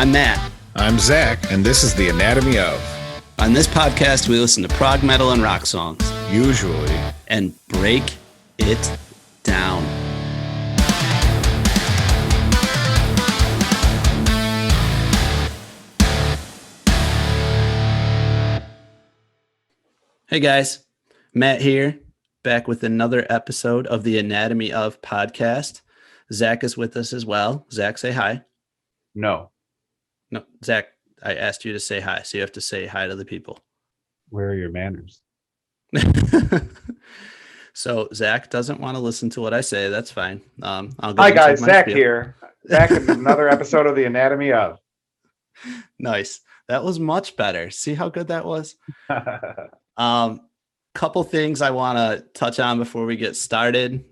I'm Matt. I'm Zach, and this is The Anatomy of. On this podcast, we listen to prog metal and rock songs. Usually. And break it down. Hey guys, Matt here, back with another episode of the Anatomy of podcast. Zach is with us as well. Zach, say hi. No, Zach, I asked you to say hi, so you have to say hi to the people. Where are your manners? So Zach doesn't want to listen to what I say. That's fine. Hi guys, Zach here. Back in another episode of the Anatomy of. Nice. That was much better. See how good that was? Couple things I want to touch on before we get started.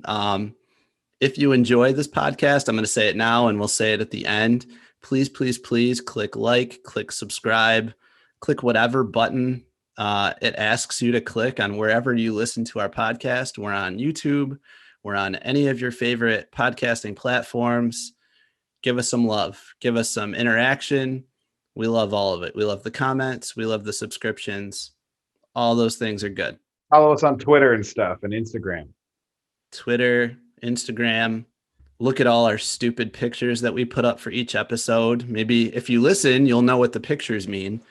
If you enjoy this podcast, I'm going to say it now and we'll say it at the end. Please click like, click subscribe, click whatever button it asks you to click on wherever you listen to our podcast. We're on YouTube. We're on any of your favorite podcasting platforms. Give us some love. Give us some interaction. We love all of it. We love the comments. We love the subscriptions. All those things are good. Follow us on Twitter and stuff and Instagram. Twitter, Instagram. Look at all our stupid pictures that we put up for each episode. Maybe if you listen, you'll know what the pictures mean.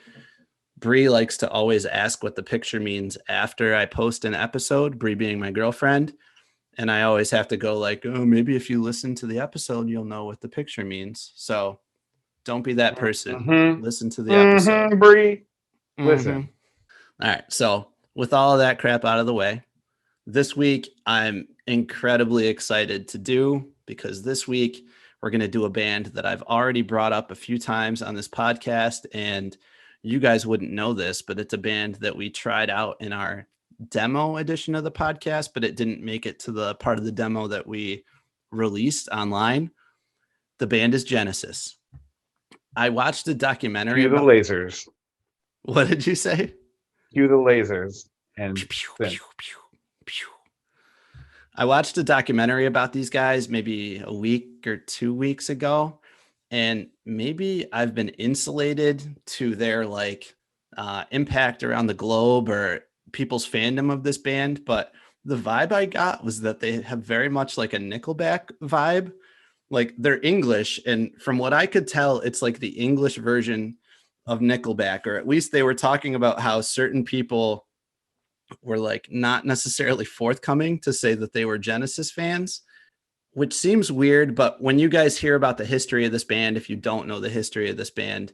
Bree likes to always ask what the picture means after I post an episode, Bree being my girlfriend. And I always have to go like, oh, maybe if you listen to the episode, you'll know what the picture means. So don't be that person. Mm-hmm. Listen to the episode. Bree. Listen. All right. So with all of that crap out of the way, this week I'm incredibly excited to do, because this week we're going to do a band that I've already brought up a few times on this podcast, and you guys wouldn't know this, but it's a band that we tried out in our demo edition of the podcast, but it didn't make it to the part of the demo that we released online. The band is Genesis. I watched a documentary. Cue the lasers. What did you say? Cue the lasers. And I watched a documentary about these guys maybe a week or 2 weeks ago, and maybe I've been insulated to their impact around the globe or people's fandom of this band. But the vibe I got was that they have very much like a Nickelback vibe. Like they're English, and from what I could tell, it's like the English version of Nickelback, or at least they were talking about how certain people were like not necessarily forthcoming to say that they were Genesis fans, which seems weird. But when you guys hear about the history of this band, if you don't know the history of this band,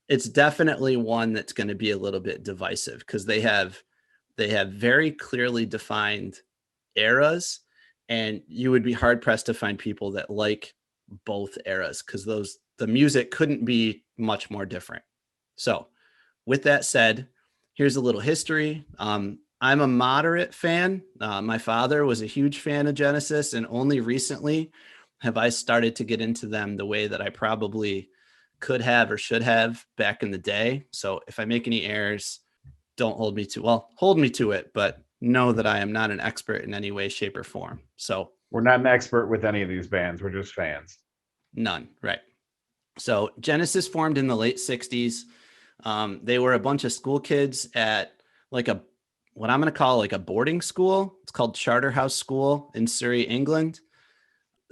it's definitely one that's going to be a little bit divisive, because they have very clearly defined eras, and you would be hard pressed to find people that like both eras, because the music couldn't be much more different. So with that said, here's a little history. I'm a moderate fan. My father was a huge fan of Genesis, and only recently have I started to get into them the way that I probably could have or should have back in the day. So if I make any errors, don't hold me to it, but know that I am not an expert in any way, shape, or form. So we're not an expert with any of these bands. We're just fans. None. Right. So Genesis formed in the late 60s. They were a bunch of school kids at what I'm going to call like a boarding school. It's called Charterhouse School in Surrey, England.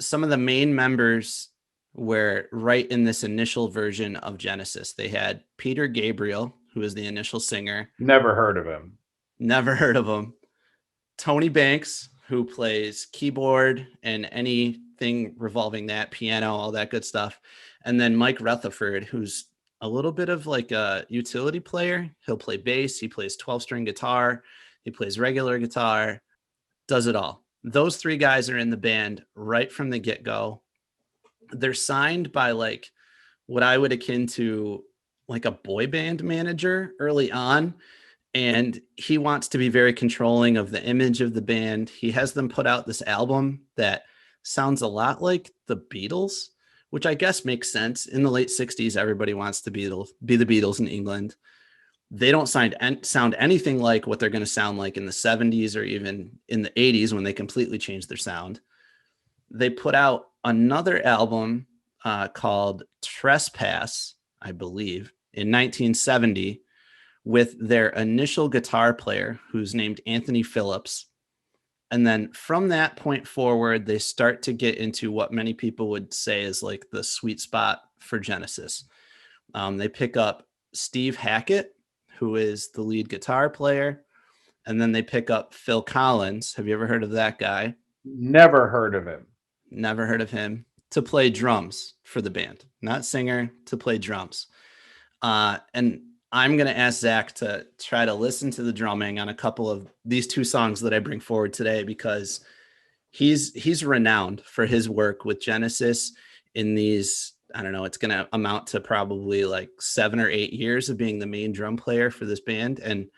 Some of the main members were right in this initial version of Genesis. They had Peter Gabriel, who is the initial singer. Never heard of him. Tony Banks, who plays keyboard and anything revolving that, piano, all that good stuff. And then Mike Rutherford, who's a little bit of like a utility player. He'll play bass. He plays 12-string guitar. He plays regular guitar, does it all. Those three guys are in the band right from the get-go. They're signed by like what I would akin to like a boy band manager early on. And he wants to be very controlling of the image of the band. He has them put out this album that sounds a lot like the Beatles, which I guess makes sense. In the late 60s, everybody wants to be the Beatles in England. They don't sound anything like what they're going to sound like in the 70s or even in the 80s when they completely changed their sound. They put out another album called Trespass. I believe, in 1970 with their initial guitar player, who's named Anthony Phillips. And then from that point forward, they start to get into what many people would say is like the sweet spot for Genesis. They pick up Steve Hackett, who is the lead guitar player. And then they pick up Phil Collins. Have you ever heard of that guy? Never heard of him. Never heard of him. To play drums for the band, not singer, to play drums. And I'm going to ask Zach to try to listen to the drumming on a couple of these two songs that I bring forward today, because he's renowned for his work with Genesis in these, I don't know, it's going to amount to probably like 7 or 8 years of being the main drum player for this band. And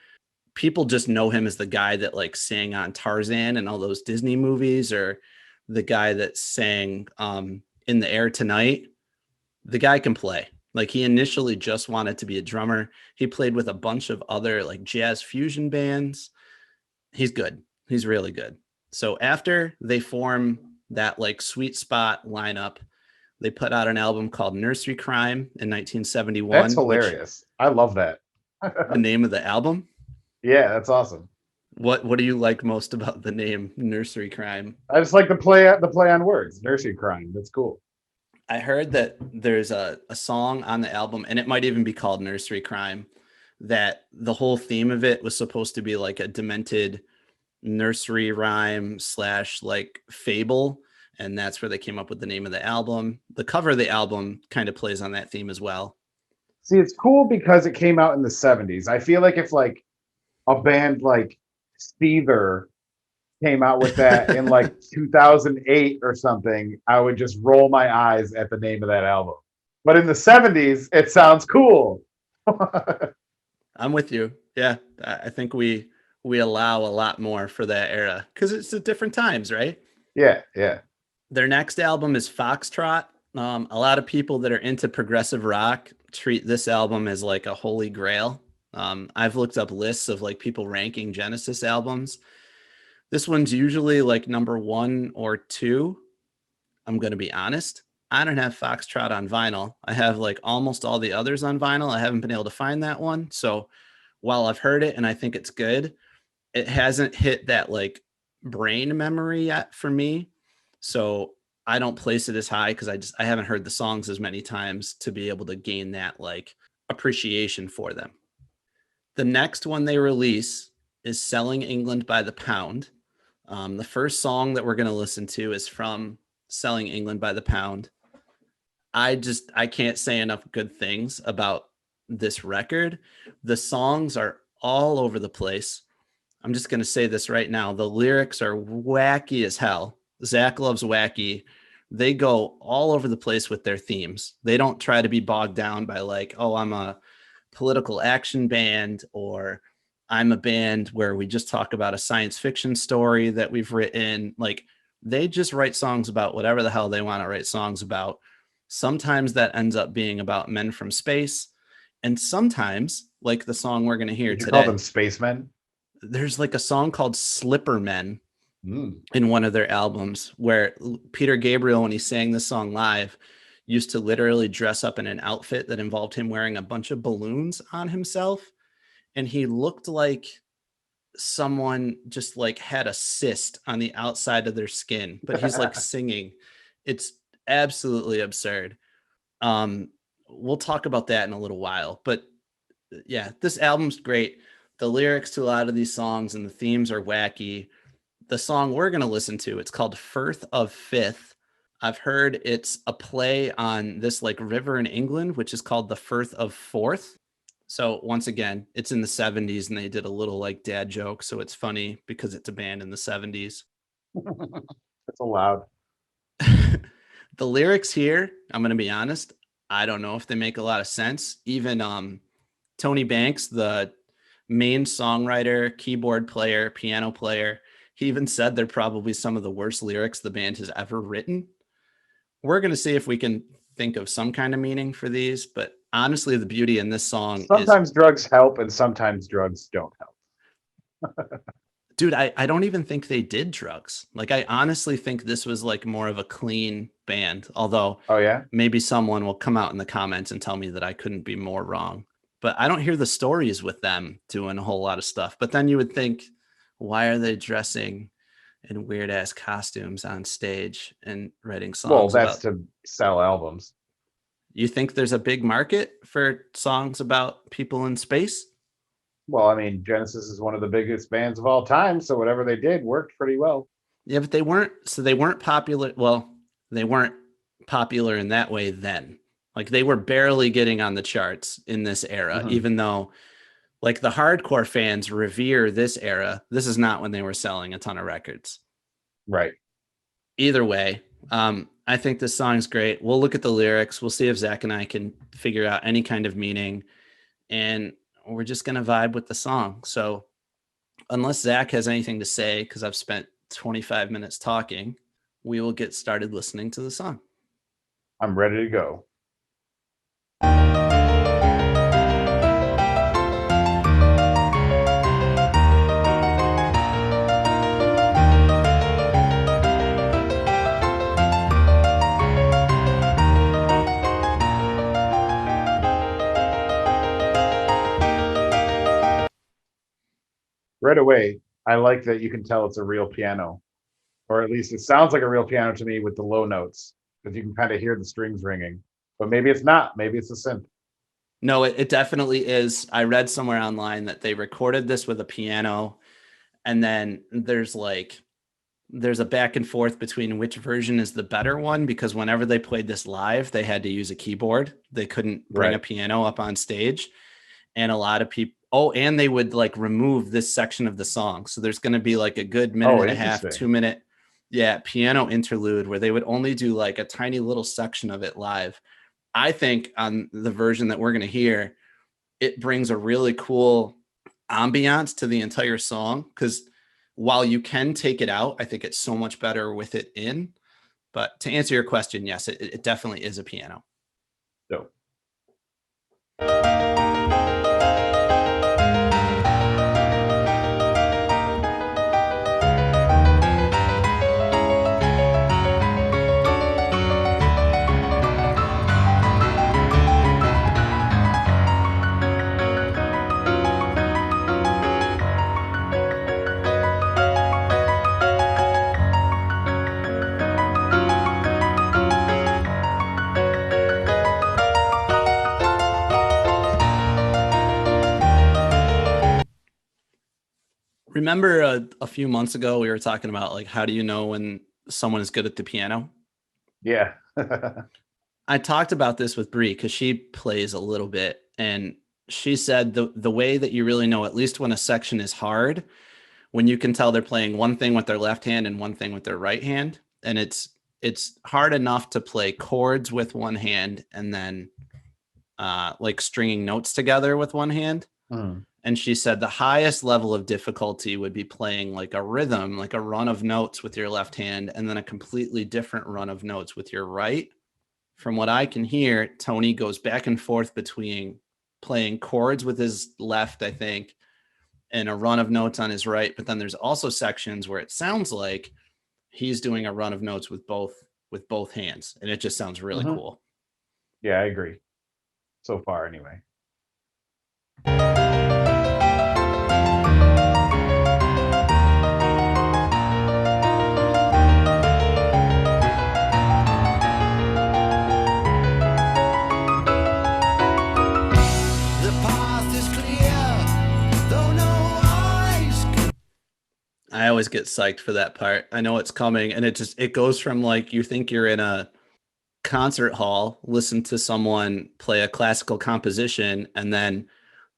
people just know him as the guy that like sang on Tarzan and all those Disney movies, or the guy that sang In the Air Tonight. The guy can play. Like, he initially just wanted to be a drummer. He played with a bunch of other like jazz fusion bands. He's good. He's really good. So after they form that like sweet spot lineup, they put out an album called Nursery Crime in 1971. That's hilarious. I love that. The name of the album? Yeah, that's awesome. What do you like most about the name Nursery Crime? I just like the play on words. Nursery crime. That's cool. I heard that there's a song on the album, and it might even be called Nursery Crime, that the whole theme of it was supposed to be like a demented nursery rhyme / like fable. And that's where they came up with the name of the album. The cover of the album kind of plays on that theme as well. See, it's cool because it came out in the 70s. I feel like if like a band like Seether came out with that in like 2008 or something, I would just roll my eyes at the name of that album. But in the 70s, it sounds cool. I'm with you. Yeah, I think we allow a lot more for that era because it's at different times, right? Yeah, yeah. Their next album is Foxtrot. A lot of people that are into progressive rock treat this album as like a holy grail. I've looked up lists of like people ranking Genesis albums. This one's usually like number 1 or 2. I'm going to be honest. I don't have Foxtrot on vinyl. I have like almost all the others on vinyl. I haven't been able to find that one. So while I've heard it and I think it's good, it hasn't hit that like brain memory yet for me. So I don't place it as high because I haven't heard the songs as many times to be able to gain that like appreciation for them. The next one they release is Selling England by the Pound. The first song that we're going to listen to is from Selling England by the Pound. I can't say enough good things about this record. The songs are all over the place. I'm just going to say this right now. The lyrics are wacky as hell. Zach loves wacky. They go all over the place with their themes. They don't try to be bogged down by like, oh, I'm a political action band, or I'm a band where we just talk about a science fiction story that we've written. Like, they just write songs about whatever the hell they want to write songs about. Sometimes that ends up being about men from space. And sometimes, like the song we're going to hear Did you today, call them spacemen? There's like a song called Slipper Men in one of their albums where Peter Gabriel, when he sang this song live, used to literally dress up in an outfit that involved him wearing a bunch of balloons on himself. And he looked like someone just like had a cyst on the outside of their skin, but he's like singing. It's absolutely absurd. We'll talk about that in a little while, but yeah, this album's great. The lyrics to a lot of these songs and the themes are wacky. The song we're going to listen to, it's called Firth of Fifth. I've heard it's a play on this like river in England, which is called the Firth of Forth. So once again, it's in the 70s and they did a little like dad joke. So it's funny because it's a band in the 70s. That's allowed. The lyrics here, I'm going to be honest, I don't know if they make a lot of sense. Even Tony Banks, the main songwriter, keyboard player, piano player, he even said they're probably some of the worst lyrics the band has ever written. We're going to see if we can think of some kind of meaning for these, but honestly, the beauty in this song sometimes drugs help and sometimes drugs don't help. Dude, I don't even think they did drugs. Like, I honestly think this was like more of a clean band, although Oh yeah. maybe someone will come out in the comments and tell me that I couldn't be more wrong. But I don't hear the stories with them doing a whole lot of stuff. But then you would think, why are they dressing in weird ass costumes on stage and writing Well, songs that's about? to sell albums. You think there's a big market for songs about people in space? Well, I mean, Genesis is one of the biggest bands of all time, so whatever they did worked pretty well. Yeah, but they weren't popular. Well, they weren't popular in that way then. Like they were barely getting on the charts in this era, Mhm. even though like the hardcore fans revere this era. This is not when they were selling a ton of records. Right. Either way, I think this song's great. We'll look at the lyrics. We'll see if Zach and I can figure out any kind of meaning, and we're just gonna vibe with the song. So unless Zach has anything to say, because I've spent 25 minutes talking, we will get started listening to the song. I'm ready to go. Right away, I like that you can tell it's a real piano, or at least it sounds like a real piano to me with the low notes, because you can kind of hear the strings ringing. But maybe it's not. Maybe it's a synth. No, it definitely is. I read somewhere online that they recorded this with a piano, and then there's a back and forth between which version is the better one, because whenever they played this live, they had to use a keyboard. They couldn't bring a Right. piano up on stage. And a lot of people, oh, and they would like remove this section of the song. So there's going to be like a good minute Oh, and a half, interesting. 2 minute, yeah, piano interlude where they would only do like a tiny little section of it live. I think on the version that we're going to hear, it brings a really cool ambiance to the entire song, because while you can take it out, I think it's so much better with it in. But to answer your question, yes, it definitely is a piano. So Remember a few months ago, we were talking about like, how do you know when someone is good at the piano? yeah. I talked about this with Brie because she plays a little bit, and she said the way that you really know, at least when a section is hard, when you can tell they're playing one thing with their left hand and one thing with their right hand, and it's hard enough to play chords with one hand and then like stringing notes together with one hand. Hmm. And she said the highest level of difficulty would be playing like a rhythm, like a run of notes with your left hand, and then a completely different run of notes with your right. From what I can hear, Tony goes back and forth between playing chords with his left, I think, and a run of notes on his right. But then there's also sections where it sounds like he's doing a run of notes with both hands, and it just sounds really Mhm. cool. Yeah, I agree. So far, anyway. The path is clear, though no eyes can. I always get psyched for that part. I know it's coming, and it goes from like you think you're in a concert hall, listen to someone play a classical composition, and then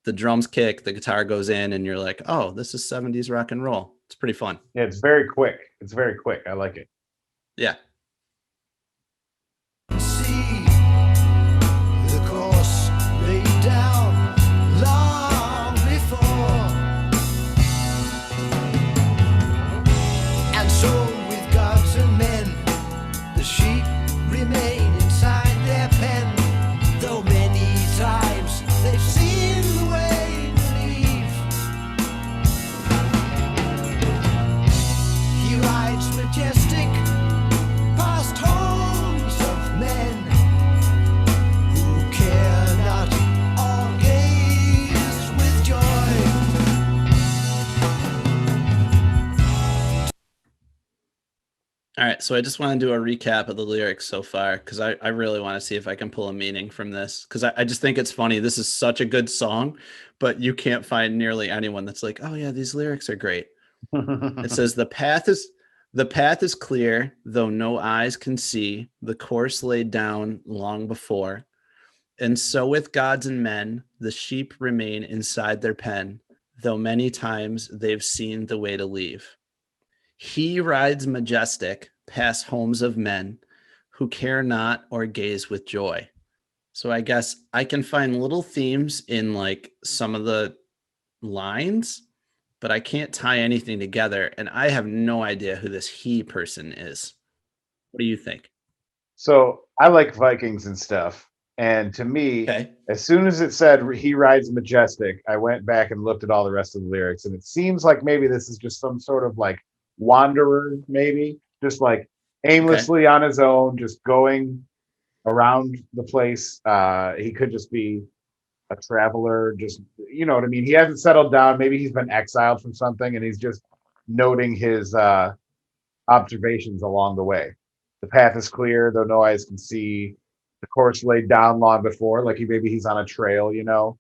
the drums kick, the guitar goes in, and you're like, oh, this is 70s rock and roll. It's pretty fun. Yeah, it's very quick. It's very quick. I like it. Yeah. See the course laid down long before, and so with gods and men, the sheep remain inside their pen, though many times they've seen the way to leave. right, so I just want to do a recap of the lyrics so far because I really want to see if I can pull a meaning from this because I just think it's funny. This is such a good song, but you can't find nearly anyone that's like, oh yeah, these lyrics are great. It says the path is clear, though no eyes can see, the course laid down long before. And so with gods and men, the sheep remain inside their pen, though many times they've seen the way to leave. He rides majestic past homes of men who care not or gaze with joy. So I guess I can find little themes in like some of the lines, but I can't tie anything together. And I have no idea who this he person is. What do you think? So I like Vikings and stuff. And to me, Okay. as soon as it said he rides majestic, I went back and looked at all the rest of the lyrics. And it seems like maybe this is just some sort of like wanderer, maybe just like aimlessly on his own, just going around the place. He could just be a traveler, just, you know what I mean? He hasn't settled down. Maybe he's been exiled from something and he's just noting his observations along the way. The path is clear, though no eyes can see. The course laid down long before, like he's on a trail, you know.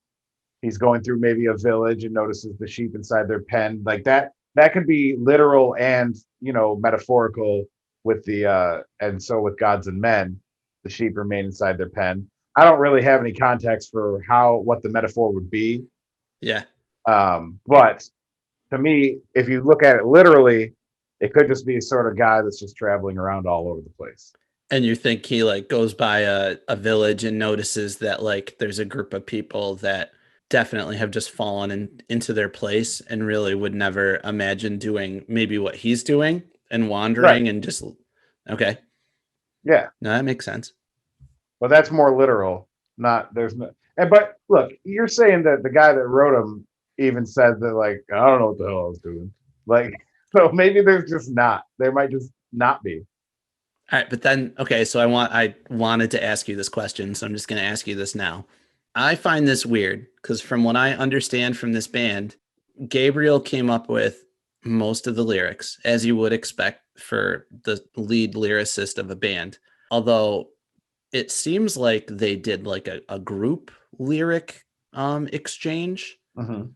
He's going through maybe a village and notices the sheep inside their pen. Like that could be literal and, you know, metaphorical with the and so with gods and men, the sheep remain inside their pen. I don't really have any context for what the metaphor would be. Yeah. But to me, if you look at it literally, it could just be a sort of guy that's just traveling around all over the place. And you think he like goes by a village and notices that like there's a group of people that definitely have just fallen into their place and really would never imagine doing maybe what he's doing and wandering and just okay. Yeah. No, that makes sense. But that's more literal. But look, you're saying that the guy that wrote them even said that like, I don't know what the hell I was doing. Like, so maybe there might just not be. All right, but then okay, so I wanted to ask you this question, so I'm just going to ask you this now. I find this weird because from what I understand from this band, Gabriel came up with most of the lyrics, as you would expect for the lead lyricist of a band. Although it seems like they did like a group lyric exchange. Mm-hmm.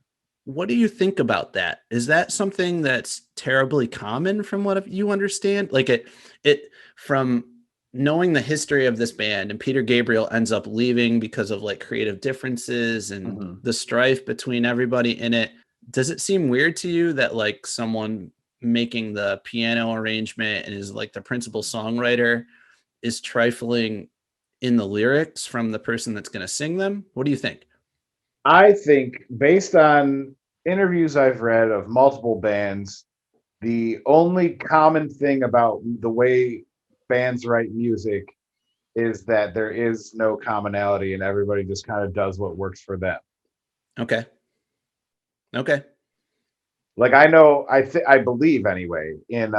What do you think about that? Is that something that's terribly common from what you understand? Like it from knowing the history of this band, and Peter Gabriel ends up leaving because of like creative differences and the strife between everybody in it. Does it seem weird to you that like someone making the piano arrangement and is like the principal songwriter is trifling in the lyrics from the person that's going to sing them? What do you think? I think based on interviews I've read of multiple bands, the only common thing about the way bands write music is that there is no commonality and everybody just kind of does what works for them. Okay. Like I believe anyway in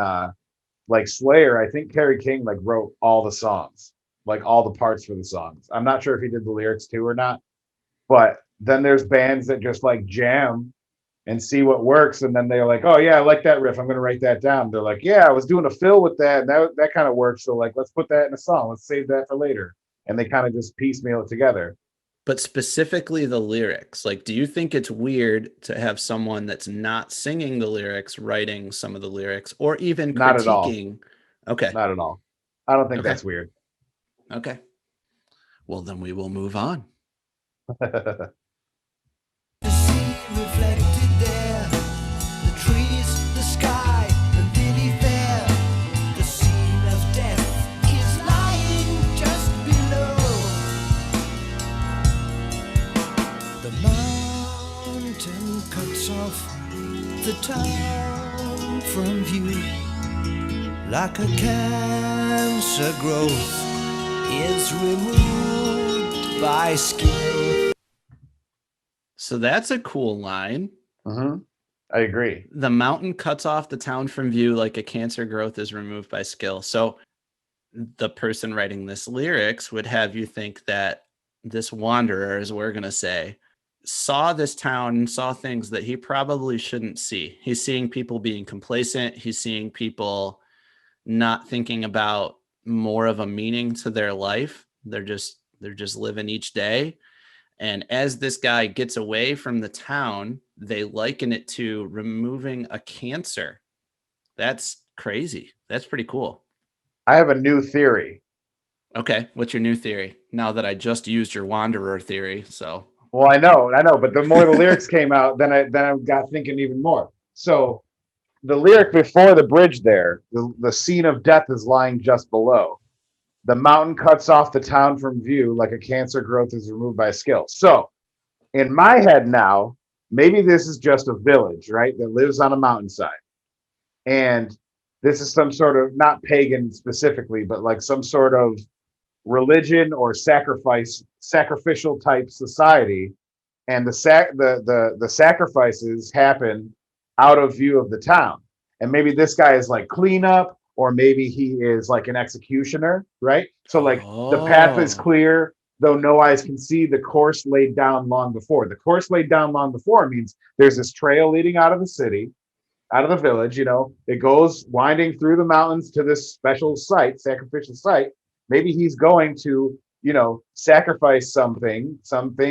like Slayer, I think Kerry King like wrote all the songs, like all the parts for the songs. I'm not sure if he did the lyrics too or not, but then there's bands that just like jam and see what works, and then they're like, oh yeah, I like that riff, I'm gonna write that down. They're like, yeah, I was doing a fill with that, and that kind of works, so like let's put that in a song, let's save that for later. And they kind of just piecemeal it together. But specifically the lyrics, like, do you think it's weird to have someone that's not singing the lyrics writing some of the lyrics or even critiquing? Not at all. Okay. Not at all. I don't think that's weird. Okay. Well, then we will move on. The sea reflected there, the trees, the sky, the lily fair. The scene of death is lying just below. The mountain cuts off the town from view, like a cancer growth is removed by skill. So that's a cool line. Mm-hmm. I agree. The mountain cuts off the town from view like a cancer growth is removed by skill. So the person writing this lyrics would have you think that this wanderer, as we're going to say, saw this town and saw things that he probably shouldn't see. He's seeing people being complacent. He's seeing people not thinking about more of a meaning to their life. They're just living each day. And as this guy gets away from the town, they liken it to removing a cancer. That's crazy. That's pretty cool. I have a new theory. Okay, what's your new theory? Now that I just used your wanderer theory, so Well, I know, but the more the lyrics came out, then I got thinking even more. So the lyric before the bridge there, the scene of death is lying just below. The mountain cuts off the town from view like a cancer growth is removed by skill. So in my head now, maybe this is just a village, right, that lives on a mountainside. And this is some sort of, not pagan specifically, but like some sort of religion or sacrificial type society, and the sacrifices happen out of view of the town. And maybe this guy is like cleanup, or maybe he is like an executioner, right? So like the path is clear, though no eyes can see, the course laid down long before. The course laid down long before means there's this trail leading out of the city, out of the village, it goes winding through the mountains to this special site, sacrificial site. Maybe he's going to, sacrifice something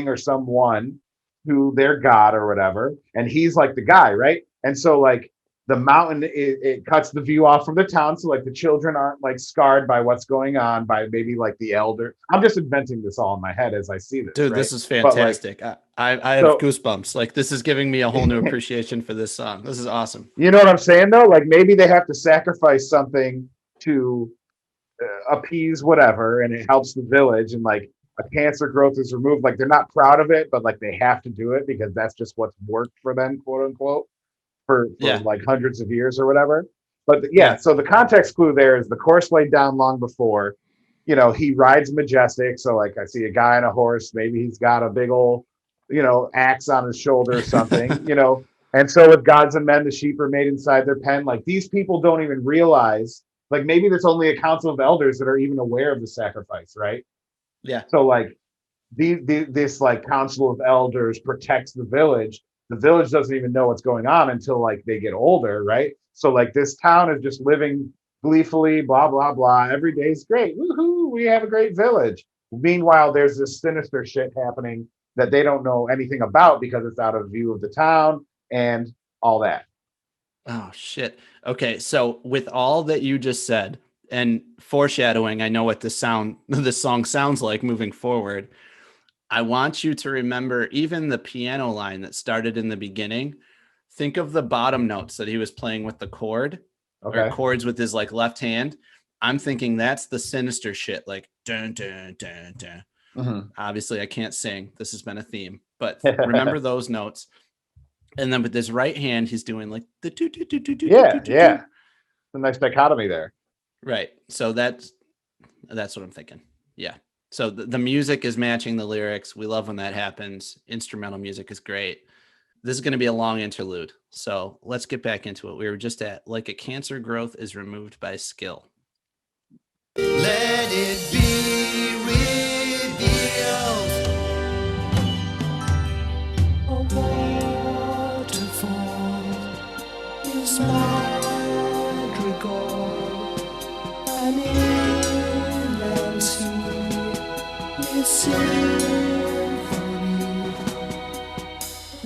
or someone to their god or whatever. And he's like the guy, right? And so like the mountain, it cuts the view off from the town. So like the children aren't like scarred by what's going on by maybe like the elder. I'm just inventing this all in my head as I see this. dude, right? this is But, like, fantastic. I have so- goosebumps. Like, this is giving me a whole new appreciation for this song. This is awesome. you know what I'm saying though? Like maybe they have to sacrifice something to appease whatever, and it helps the village, and like a cancer growth is removed. Like they're not proud of it, but like they have to do it because that's just what's worked for them, quote unquote, for Yeah. like hundreds of years or whatever. But Yeah. so the context clue there is the course laid down long before. He rides majestic. So like I see a guy on a horse, maybe he's got a big old, axe on his shoulder or something, And so with gods and men, the sheep are made inside their pen. Like these people don't even realize, like maybe there's only a council of elders that are even aware of the sacrifice, right? Yeah. So like this like council of elders protects the village. The village doesn't even know what's going on until like they get older, right? So like this town is just living gleefully, blah blah blah. Every day's great. Woohoo! We have a great village. Meanwhile, there's this sinister shit happening that they don't know anything about because it's out of view of the town and all that. Oh shit. Okay, so with all that you just said and foreshadowing, I know what this song sounds like moving forward. I want you to remember even the piano line that started in the beginning. Think of the bottom notes that he was playing with the chord, Okay. or chords with his like left hand. I'm thinking that's the sinister shit, like dun dun dun dun. Mhm. Obviously, I can't sing. This has been a theme, but remember those notes. And then with his right hand, he's doing like the do do do do do. Yeah. A nice dichotomy there. Right. So that's what I'm thinking. Yeah. So the music is matching the lyrics. We love when that happens. Instrumental music is great. This is going to be a long interlude. So let's get back into it. We were just at like a cancer growth is removed by skill. Let it be revealed. A waterfall is madrigal, an inland sea is symphony.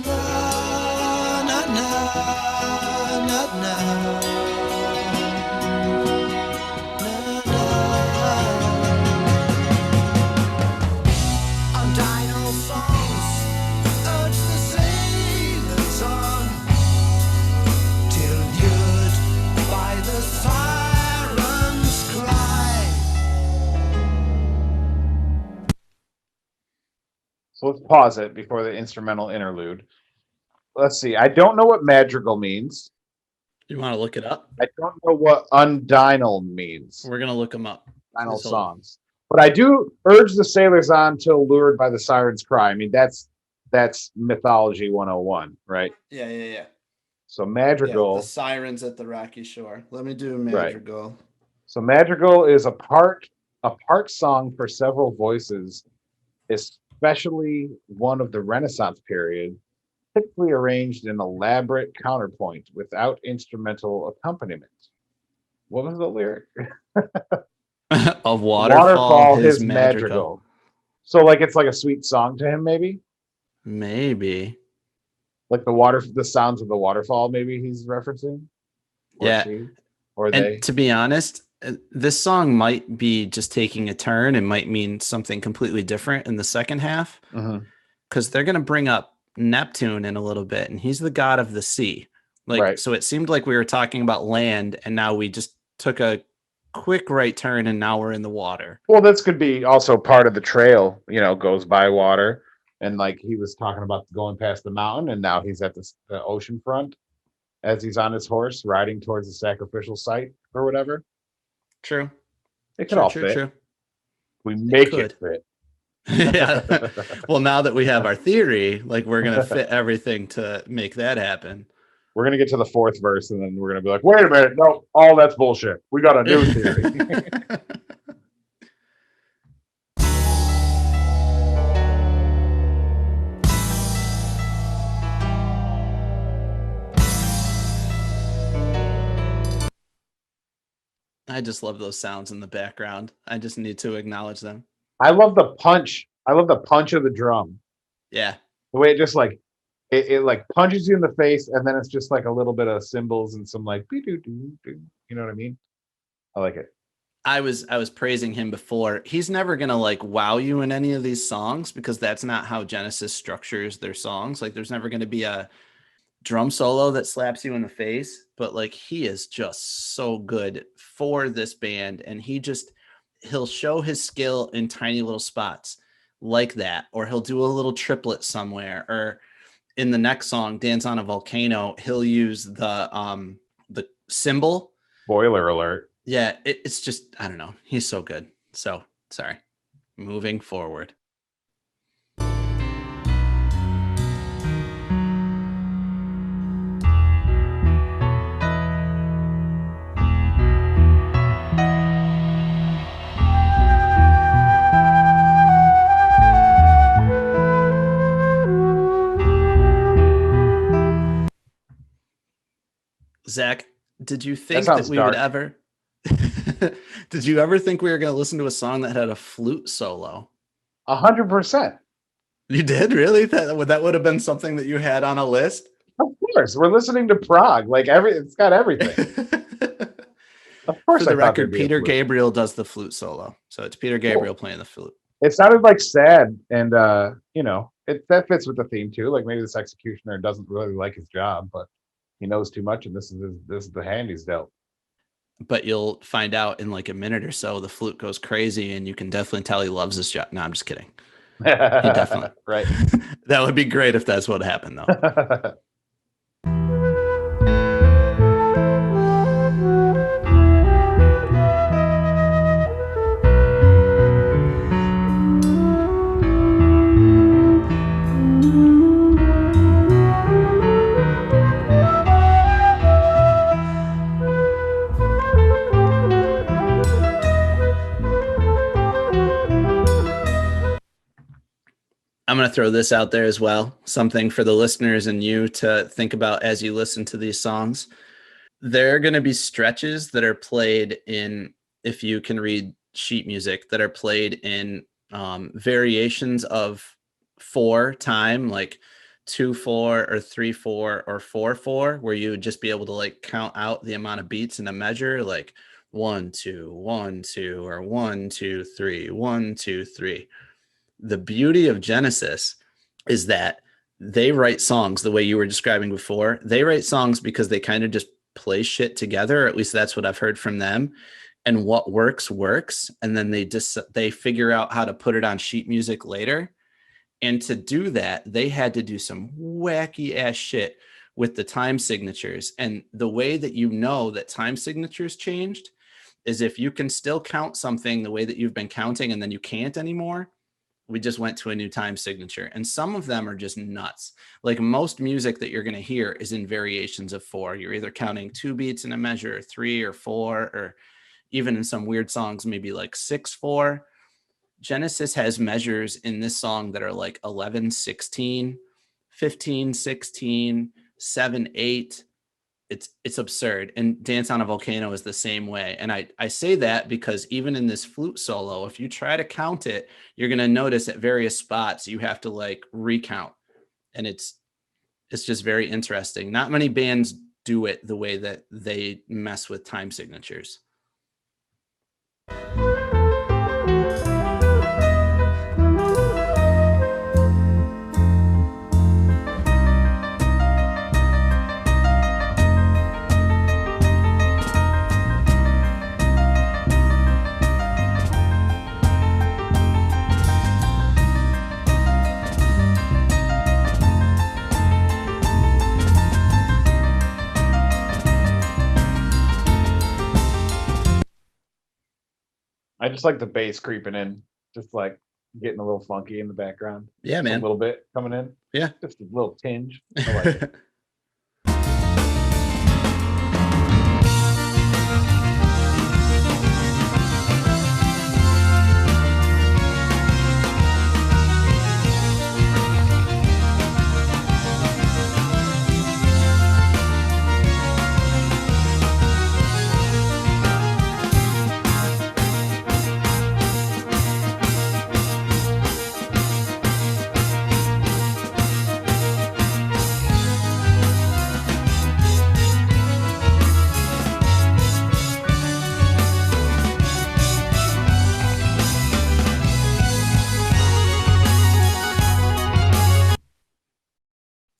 Na na na na na. So let's pause it before the instrumental interlude. Let's see. I don't know what madrigal means. You want to look it up? I don't know what undinal means. We're going to look them up. Final Just hold on. songs. But I do urge the sailors on till lured by the siren's cry. I mean, that's mythology 101, right? Yeah. So madrigal. The sirens at the rocky shore. Let me do madrigal. So madrigal is a part song for several voices, especially one of the Renaissance period, typically arranged in elaborate counterpoint without instrumental accompaniment. What was the lyric? A waterfall, his madrigal. So like it's like a sweet song to him, maybe Maybe. like the sounds of the waterfall. Maybe he's referencing, or Yeah. she, or And they. to be honest, this song might be just taking a turn and might mean something completely different in the second half Mhm. because they're going to bring up Neptune in a little bit, and he's the god of the sea. Like, Right. so it seemed like we were talking about land, and now we just took a quick right turn, and now we're in the water. Well, this could be also part of the trail. Goes by water, and like he was talking about going past the mountain, and now he's at the ocean front as he's on his horse riding towards the sacrificial site or whatever. True. It could True, all true, fit. true. We It make could. it fit. Yeah. Well, now that we have our theory, like we're going to fit everything to make that happen. We're gonna get to the fourth verse, and then we're gonna be like, "Wait a minute, no, all that's bullshit. We got a new theory." I just love those sounds in the background. I just need to acknowledge them. I love the punch. I love the punch of the drum. Yeah. The way it just like it like punches you in the face, and then it's just like a little bit of cymbals and some like you know what I mean? I like it. I was praising him before. He's never gonna like wow you in any of these songs because that's not how Genesis structures their songs. Like there's never gonna be a drum solo that slaps you in the face, but like he is just so good for this band, and he'll show his skill in tiny little spots like that, or he'll do a little triplet somewhere, or in the next song, Dance on a Volcano, he'll use the cymbal. Spoiler alert. Yeah, it's just, I don't know. He's so good. So sorry. Moving forward. Zach, did you think that sounds we dark. would ever did you ever think we were going to listen to a song that had a flute solo? 100%. You did? Really? That would have been something that you had on a list? Of course, we're listening to prog. Like it's got everything. Of course, For the I thought there'd record, be a Peter flute. Gabriel does the flute solo. So it's Peter Gabriel playing the flute. It sounded like sad, and that fits with the theme too. Like maybe this executioner doesn't really like his job, but he knows too much, and this is the hand he's dealt. But you'll find out in like a minute or so, the flute goes crazy, and you can definitely tell he loves his job. No, I'm just kidding. He definitely. Right. That would be great if that's what happened, though. I'm going to throw this out there as well. Something for the listeners and you to think about as you listen to these songs. There are going to be stretches that are played in, if you can read sheet music, that are played in variations of 4 time, like 2/4 or 3/4 or 4/4, where you would just be able to like count out the amount of beats in a measure, like 1 2 1 2 or 1 2 3 1 2 3. The beauty of Genesis is that they write songs the way you were describing before. They write songs because they kind of just play shit together, or at least that's what I've heard from them. And what works, and then they figure out how to put it on sheet music later. And to do that, they had to do some wacky ass shit with the time signatures. And the way that you know that time signatures changed is if you can still count something the way that you've been counting and then you can't anymore. We just went to a new time signature, and some of them are just nuts. Like most music that you're going to hear is in variations of 4. You're either counting 2 beats in a measure, 3 or 4, or even in some weird songs, maybe like 6/4. Genesis has measures in this song that are like 11/16, 15/16, 7/8. it's absurd. And Dance on a Volcano is the same way. And I say that because even in this flute solo, if you try to count it, you're going to notice at various spots you have to like recount. And it's just very interesting. Not many bands do it the way that they mess with time signatures. I just like the bass creeping in, just like getting a little funky in the background. Yeah, A man. little bit coming in. Yeah. Just a little tinge. I like it.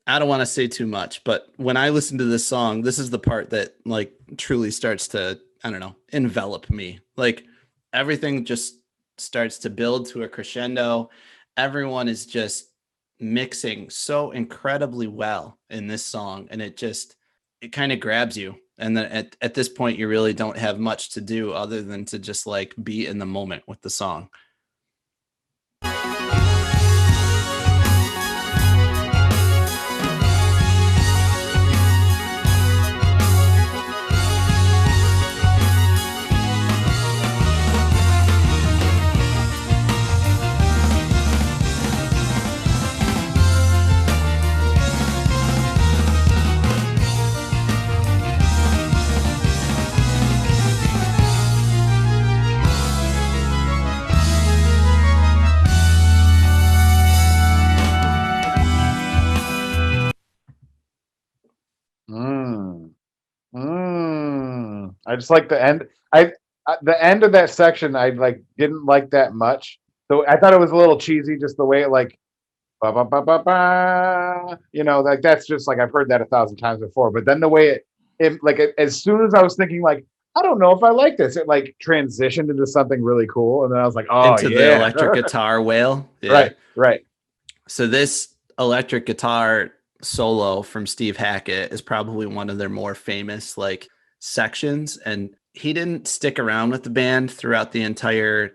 I don't want to say too much, but when I listen to this song, this is the part that like truly starts to, I don't know, envelop me. Like everything just starts to build to a crescendo. Everyone is just mixing so incredibly well in this song. And it kind of grabs you. And then at this point, you really don't have much to do other than to just like be in the moment with the song. I just like the end. The end of that section I like didn't like that much. So I thought it was a little cheesy, just the way it like, ba, ba, ba, ba, ba, you know, like that's just like I've heard that 1,000 times before. But then the way as soon as I was thinking like, I don't know if I like this, it like transitioned into something really cool, and then I was like, oh Into yeah, the electric guitar wail. Yeah. Right. So this electric guitar solo from Steve Hackett is probably one of their more famous like sections, and he didn't stick around with the band throughout the entire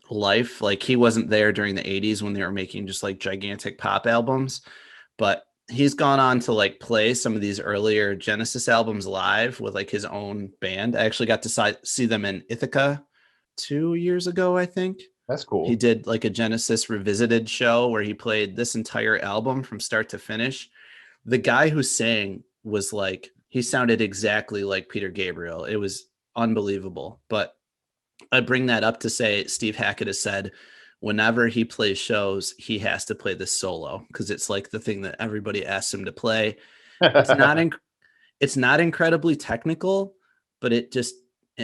life. Like he wasn't there during the 80s when they were making just like gigantic pop albums, but he's gone on to like play some of these earlier Genesis albums live with like his own band. I actually got to see them in Ithaca 2 years ago, I think. That's cool. He did like a Genesis revisited show where he played this entire album from start to finish. The guy who sang was like, he sounded exactly like Peter Gabriel. It was unbelievable. But I bring that up to say Steve Hackett has said whenever he plays shows, he has to play this solo because it's like the thing that everybody asks him to play. It's not incredibly technical, but it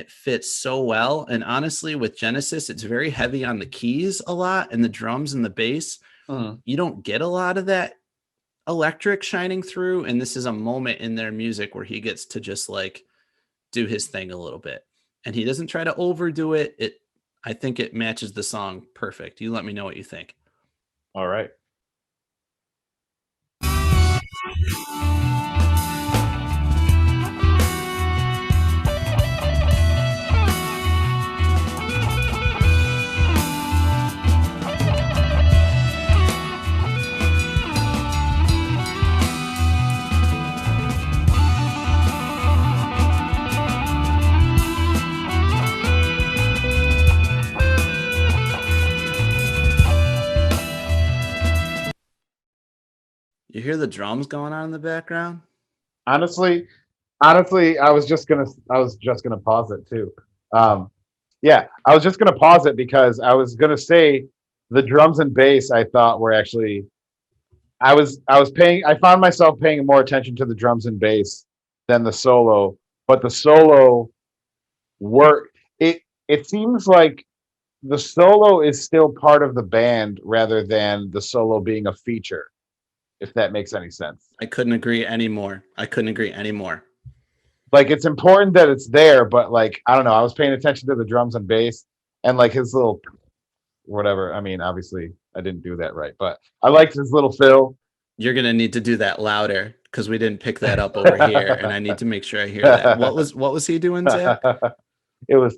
fits so well. And honestly, with Genesis, it's very heavy on the keys a lot and the drums and the bass. You don't get a lot of that electric shining through. And this is a moment in their music where he gets to just like do his thing a little bit. And he doesn't try to overdo it. I think it matches the song perfect. You let me know what you think. All right. You hear the drums going on in the background? Honestly, Honestly, I was just gonna pause it too. Yeah, I was just gonna pause it because I was gonna say the drums and bass I thought were actually I found myself paying more attention to the drums and bass than the solo, but the solo work it seems like the solo is still part of the band rather than the solo being a feature, if that makes any sense. I couldn't agree anymore. I couldn't agree anymore. Like it's important that it's there, but like I don't know, I was paying attention to the drums and bass and like his little whatever. I mean, obviously I didn't do that right, but I liked his little fill. You're gonna need to do that louder because we didn't pick that up over here, and I need to make sure I hear that. What was he doing, Zach? It was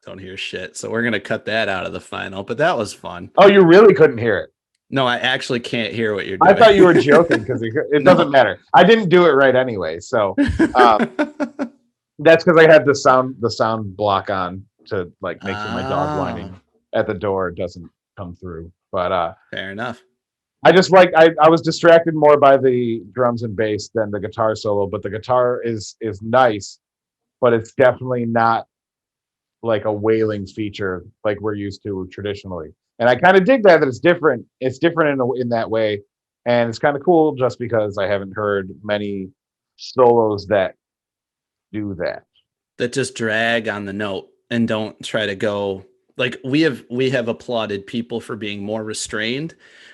Don't hear shit. So we're gonna cut that out of the final. But that was fun. oh, you really couldn't hear it. No, I actually can't hear what you're doing. I thought you were joking because it doesn't matter. I didn't do it right anyway, so that's because I had the sound block on to like make sure my dog whining at the door doesn't come through. But fair enough. I just like I was distracted more by the drums and bass than the guitar solo, but the guitar is nice, but it's definitely not like a wailing feature like we're used to traditionally. And I kind of dig that it's different. It's different in that way, and it's kind of cool just because I haven't heard many solos that do that. That just drag on the note and don't try to go like we have applauded people for being more restrained,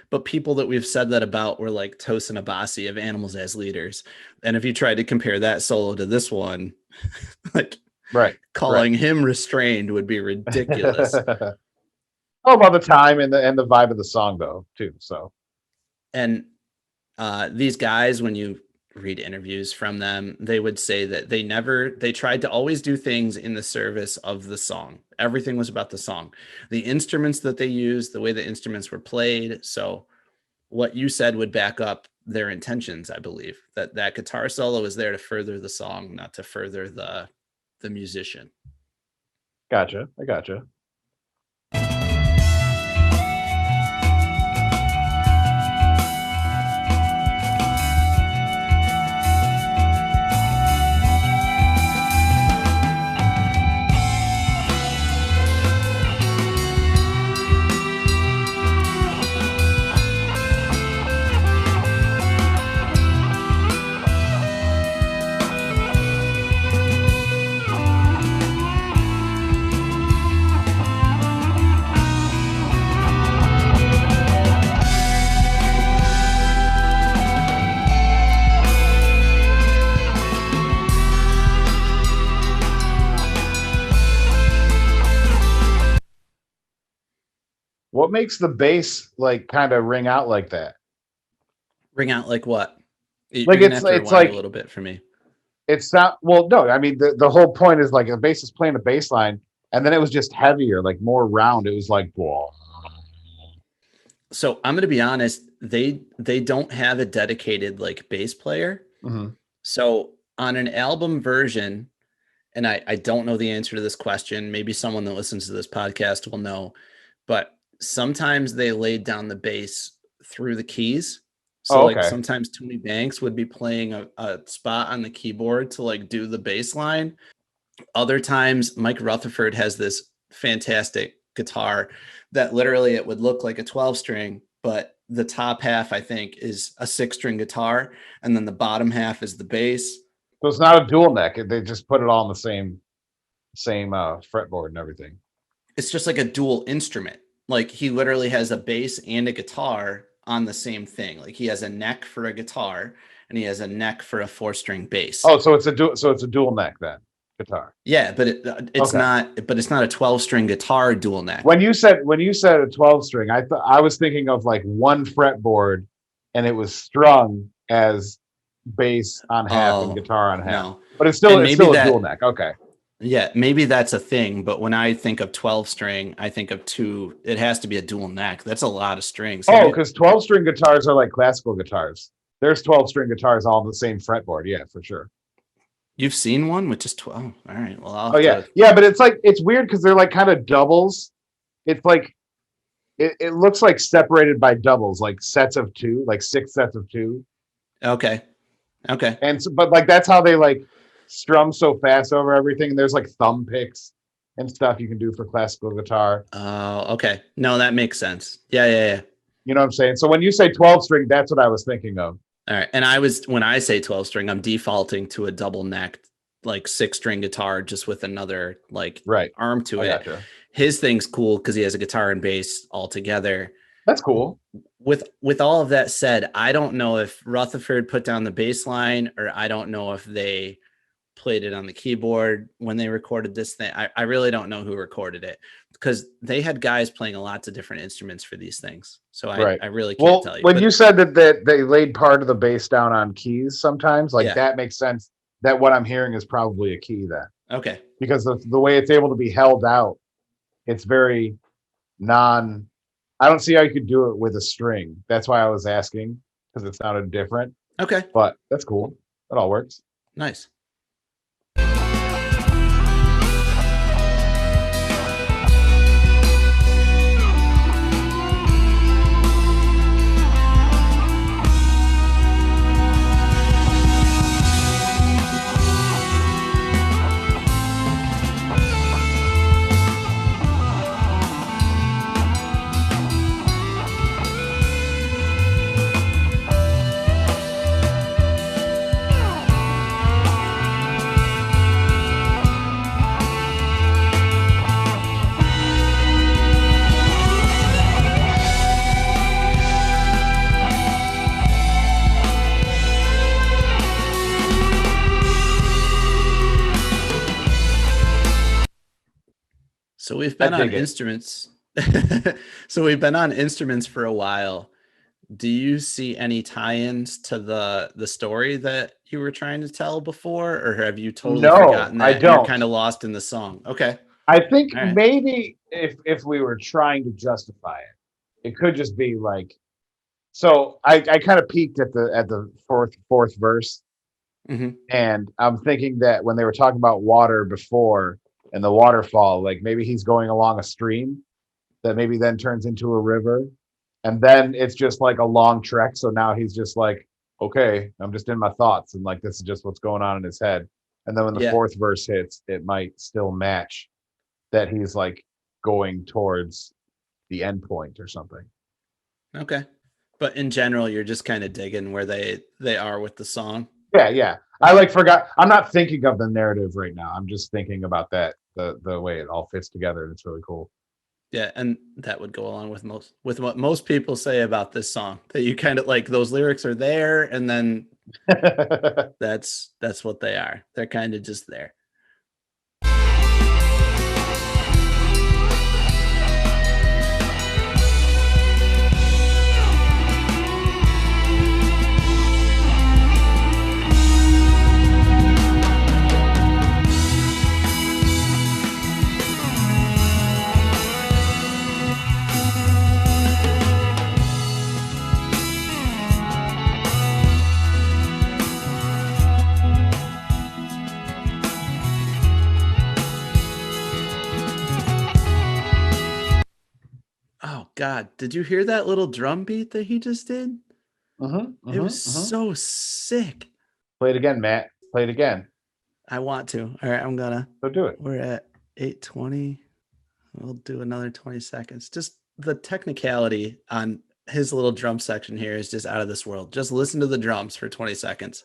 but people that we've said that about were like Tosin Abasi of Animals as Leaders. And if you try to compare that solo to this one, like calling him restrained would be ridiculous. All about the time and the vibe of the song though too. So, and these guys, when you read interviews from them, they would say that they tried to always do things in the service of the song. Everything was about the song, the instruments that they used, the way the instruments were played. So what you said would back up their intentions. I believe that guitar solo is there to further the song, not to further the musician. Gotcha. I gotcha. What makes the bass like kind of ring out like that? Ring out like what? Like it's like a little bit for me. It's not well, no. I mean, the whole point is like a bass is playing a bass line, and then it was just heavier, like more round. It was like, whoa. So I'm gonna be honest. They don't have a dedicated like bass player. Mm-hmm. So on an album version, and I don't know the answer to this question. Maybe someone that listens to this podcast will know, but sometimes they laid down the bass through the keys. So like sometimes Tony Banks would be playing a spot on the keyboard to like do the bass line. Other times Mike Rutherford has this fantastic guitar that literally it would look like a 12 string, but the top half I think is a 6-string guitar. And then the bottom half is the bass. So it's not a dual neck. They just put it all on the same fretboard and everything. It's just like a dual instrument. Like he literally has a bass and a guitar on the same thing. Like he has a neck for a guitar and he has a neck for a 4-string bass. Oh, so it's a dual neck then guitar. Yeah, but it's not a 12-string guitar dual neck. When you said a 12-string, I was thinking of like one fretboard and it was strung as bass on half and guitar on half. No. But it's still a dual neck. Okay. Yeah, maybe that's a thing, but when I think of 12-string, I think of two. It has to be a dual neck. That's a lot of strings. Oh, because 12-string guitars are like classical guitars. There's 12-string guitars all on the same fretboard. Yeah, for sure. You've seen one with just 12? All right. Well, yeah, but it's weird because they're like kind of doubles. It's like it looks like separated by doubles, like sets of two, like 6 sets of two. Okay. And so, but like that's how they like strum so fast over everything. And there's like thumb picks and stuff you can do for classical guitar. Oh, okay. No, that makes sense. Yeah. You know what I'm saying? So when you say 12 string, that's what I was thinking of. All right. And when I say 12 string, I'm defaulting to a double necked, like 6-string guitar just with another like Right. arm to I it. gotcha. His thing's cool because he has a guitar and bass all together. That's cool. With all of that said, I don't know if Rutherford put down the bass line, or I don't know if they played it on the keyboard when they recorded this thing. I really don't know who recorded it, because they had guys playing lots of different instruments for these things. So Right. I really can't tell you. When But you said that they laid part of the bass down on keys sometimes, like Yeah. that makes sense that what I'm hearing is probably a key then. okay. Because the way it's able to be held out, it's very I don't see how you could do it with a string. That's why I was asking, because it sounded different, Okay. but that's cool. That all works. Nice. So we've been on instruments. So we've been on instruments for a while. Do you see any tie-ins to the story that you were trying to tell before, or have you totally forgotten that? I don't. You're kind of lost in the song. Okay. I think All right. maybe if we were trying to justify it could just be like, so I kind of peeked at the fourth verse, Mhm. and I'm thinking that when they were talking about water before and the waterfall, like maybe he's going along a stream that maybe then turns into a river, and then it's just like a long trek. So now he's just like, okay, I'm just in my thoughts, and like this is just what's going on in his head. And then when the Yeah. fourth verse hits, it might still match that he's like going towards the end point or something. Okay. But in general, you're just kind of digging where they are with the song. Yeah. I like forgot. I'm not thinking of the narrative right now. I'm just thinking about that the way it all fits together, and it's really cool. Yeah, and that would go along with what most people say about this song. That you kind of like those lyrics are there, and then that's what they are. They're kind of just there. Oh God, did you hear that little drum beat that he just did? It was so sick. Play it again, Matt. Play it again. I want to. All right, I'm gonna. So do it. We're at 8:20. We'll do another 20 seconds. Just the technicality on his little drum section here is just out of this world. Just listen to the drums for 20 seconds.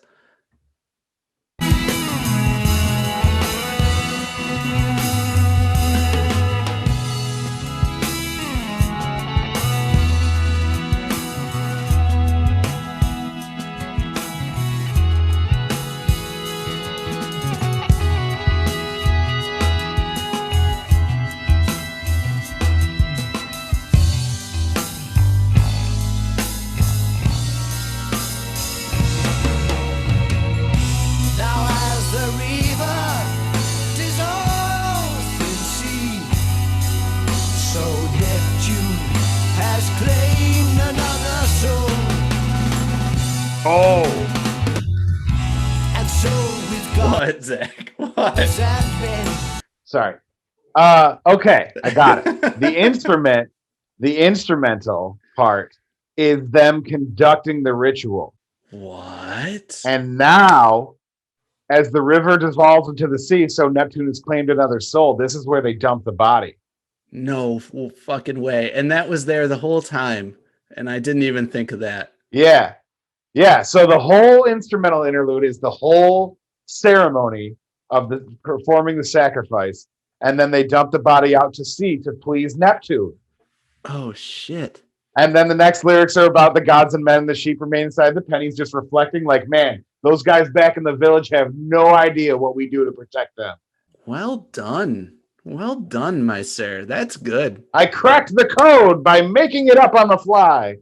Now as the river dissolves in sea, so Neptune has claimed another soul, Oh, and so we've got What, Zach? the What? Sandmen. sorry. Okay, I got it. The instrument The instrumental part is them conducting the ritual. What? And now, as the river dissolves into the sea, so Neptune has claimed another soul. This is where they dump the body. No fucking way. And that was there the whole time. And I didn't even think of that. Yeah. Yeah. So the whole instrumental interlude is the whole ceremony of the performing the sacrifice. And then they dump the body out to sea to please Neptune. Oh, shit. And then the next lyrics are about the gods and men, and the sheep remain inside the pen. He's just reflecting, like, man, those guys back in the village have no idea what we do to protect them. Well done. Well done, my sir. That's good. I cracked the code by making it up on the fly.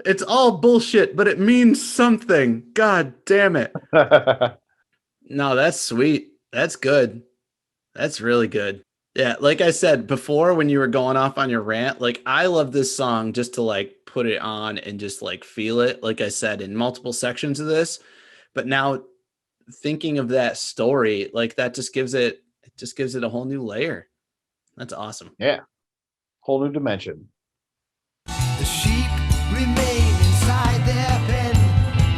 It's all bullshit, but it means something. God damn it. No, that's sweet. That's good. That's really good. Yeah, like I said before when you were going off on your rant, like I love this song just to like put it on and just like feel it, like I said, in multiple sections of this. But now thinking of that story, like that just gives it a whole new layer. That's awesome. Yeah. Whole new dimension. The sheep remain inside their pen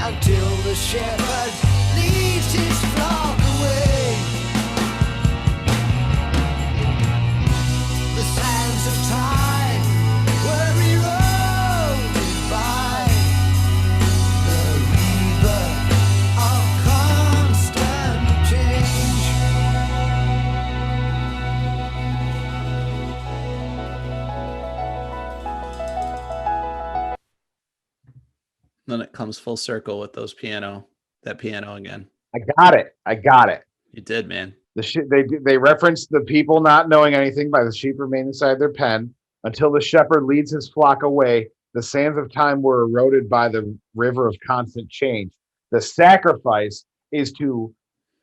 until the shepherd leads his flock away. The sands of time were eroded by the river of constant change. Then it comes full circle with that piano again. I got it. You did, man. They reference the people not knowing anything by the sheep remain inside their pen until the shepherd leads his flock away. The sands of time were eroded by the river of constant change. The sacrifice is to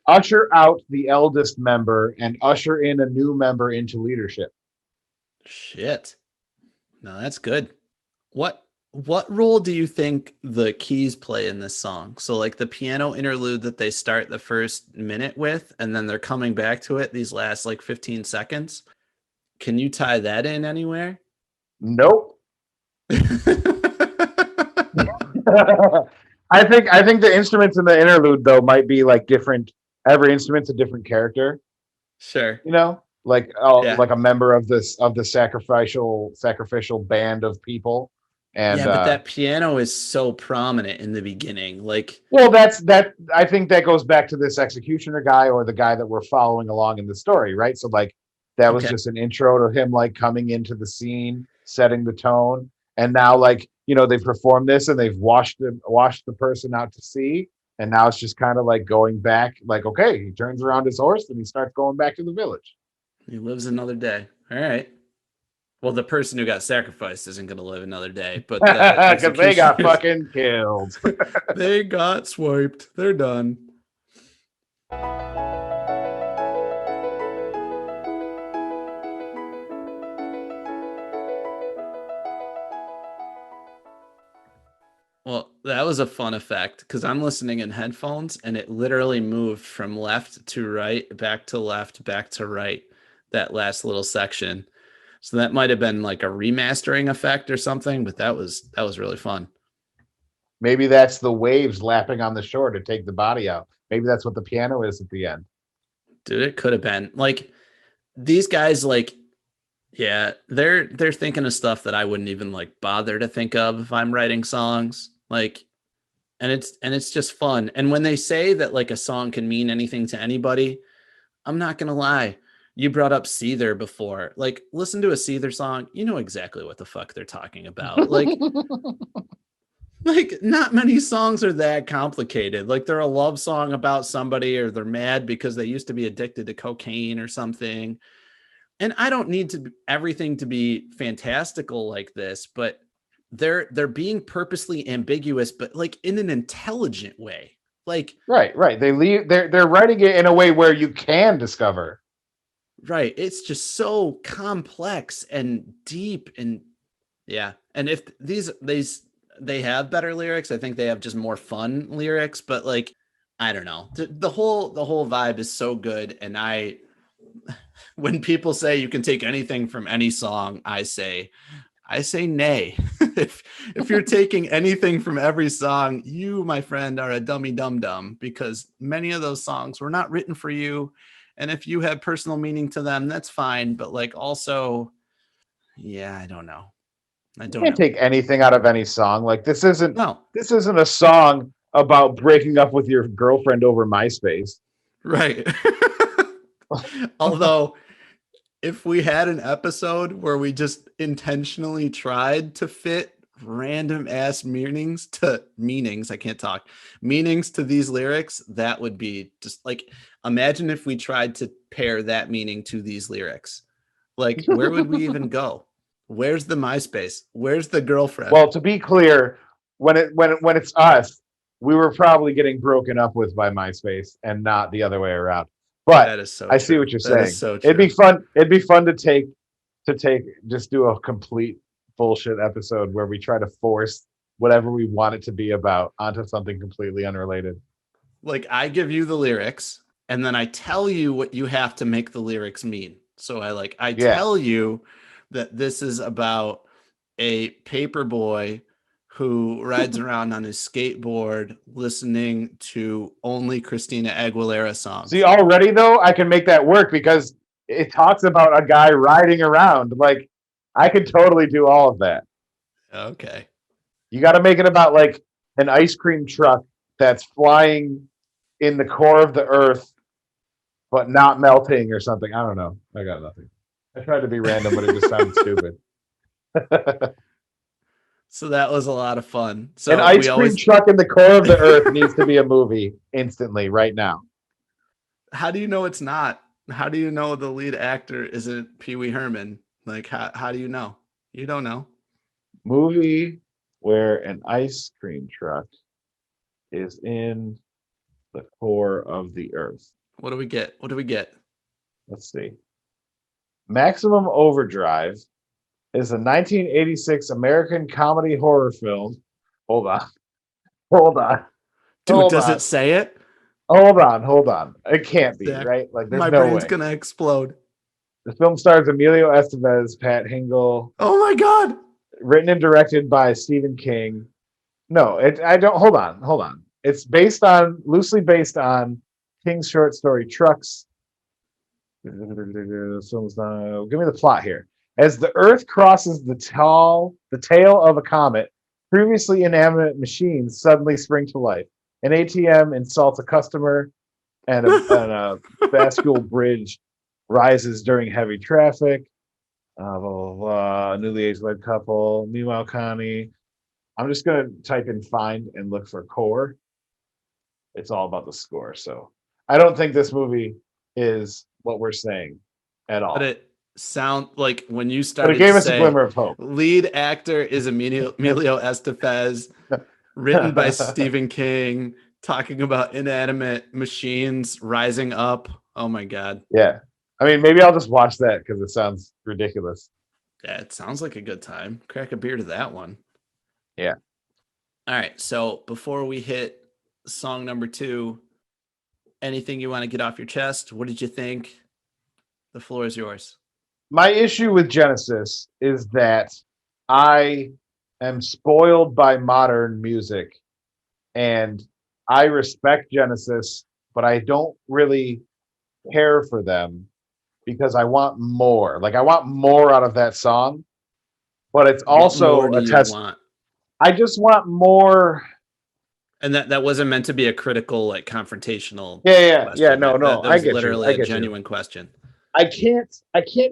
usher out the eldest member and usher in a new member into leadership. Shit. No, that's good. What role do you think the keys play in this song? So like the piano interlude that they start the first minute with, and then they're coming back to it these last like 15 seconds. Can you tie that in anywhere? Nope. I think the instruments in the interlude though might be like different. Every instrument's a different character. Sure. You know, like like a member of the sacrificial band of people. And yeah, but that piano is so prominent in the beginning. Like, well, that I think that goes back to this executioner guy or the guy that we're following along in the story, right? So like that was just an intro to him like coming into the scene, setting the tone, and now like they've performed this and they've washed the person out to sea, and now it's just kind of like going back, like okay, he turns around his horse and he starts going back to the village. He lives another day. All right. Well, the person who got sacrificed isn't going to live another day, but because they got fucking killed. They got swiped. They're done. Well, that was a fun effect because I'm listening in headphones and it literally moved from left to right, back to left, back to right, that last little section. So that might have been like a remastering effect or something, but that was really fun. Maybe that's the waves lapping on the shore to take the body out. Maybe that's what the piano is at the end. Dude, it could have been. Like these guys, like, yeah, they're thinking of stuff that I wouldn't even like bother to think of if I'm writing songs. Like, and it's just fun. And when they say that like a song can mean anything to anybody, I'm not gonna lie. You brought up Seether before. Like, listen to a Seether song, you know exactly what the fuck they're talking about. Like, like not many songs are that complicated. Like, they're a love song about somebody, or they're mad because they used to be addicted to cocaine or something. And I don't need everything to be fantastical like this, but they're being purposely ambiguous, but like in an intelligent way. Like, right. They're writing it in a way where you can discover. Right. It's just so complex and deep, and yeah. And if they have better lyrics, I think they have just more fun lyrics, but like, I don't know. The whole vibe is so good. And I when people say you can take anything from any song, I say nay. if you're taking anything from every song, you, my friend, are a dummy dum dum, because many of those songs were not written for you. And if you have personal meaning to them, that's fine. But like also, yeah, I don't know. I You don't can't know. take anything out of any song. Like this isn't No, a song about breaking up with your girlfriend over MySpace. right. Although, if we had an episode where we just intentionally tried to fit random ass meanings, I can't talk, meanings to these lyrics, that would be just like, imagine if we tried to pair that meaning to these lyrics. Like, where would we even go? Where's the MySpace? Where's the girlfriend? Well, to be clear, when it's us, we were probably getting broken up with by MySpace and not the other way around. But that is so I true. see what you're That saying. is so It'd be true. fun. It'd be fun to just do a complete bullshit episode where we try to force whatever we want it to be about onto something completely unrelated. Like, I give you the lyrics and then I tell you what you have to make the lyrics mean. So I Yeah. tell you that this is about a paper boy who rides around on his skateboard listening to only Christina Aguilera songs. See, already though, I can make that work because it talks about a guy riding around. Like, I could totally do all of that. Okay. You got to make it about like an ice cream truck that's flying in the core of the earth, but not melting or something. I don't know. I got nothing. I tried to be random, but it just sounded stupid. So that was a lot of fun. So An ice cream truck in the core of the earth needs to be a movie instantly right now. How do you know it's not? How do you know the lead actor isn't Pee Wee Herman? Like, how do you know? You don't know. Movie where an ice cream truck is in the core of the earth. What do we get? What do we get? Let's see. Maximum Overdrive is a 1986 American comedy horror film. Hold on. Dude, Hold does on. it say it? Hold on. It can't be, Zach, right? Like, there's my no brain's way. gonna explode. The film stars Emilio Estevez, Pat Hingle, Oh my god. written and directed by Stephen King. No, I don't. Hold on. It's loosely based on King's short story Trucks. Give me the plot here. As the Earth crosses the tail of a comet, previously inanimate machines suddenly spring to life. An ATM insults a customer, and a bascule bridge rises during heavy traffic. Blah, blah, blah. Newly age-wed couple. Meanwhile, Connie. I'm just going to type in find and look for core. It's all about the score. So I don't think this movie is what we're saying at all. But it sound like when you But started it gave to us a say glimmer of hope. lead actor is Emilio Estevez, written by Stephen King, talking about inanimate machines rising up. Oh my god. Yeah. I mean, maybe I'll just watch that because it sounds ridiculous. Yeah, it sounds like a good time. Crack a beer to that one. Yeah. All right. So before we hit song number 2, anything you want to get off your chest? What did you think? The floor is yours. My issue with Genesis is that I am spoiled by modern music, and I respect Genesis, but I don't really care for them because I want more. Like, I want more out of that song, but it's also What more a do test. you want? I just want more. And that wasn't meant to be a critical, like confrontational. Yeah. question. No. That I was get you. literally I a get you. genuine question. I can't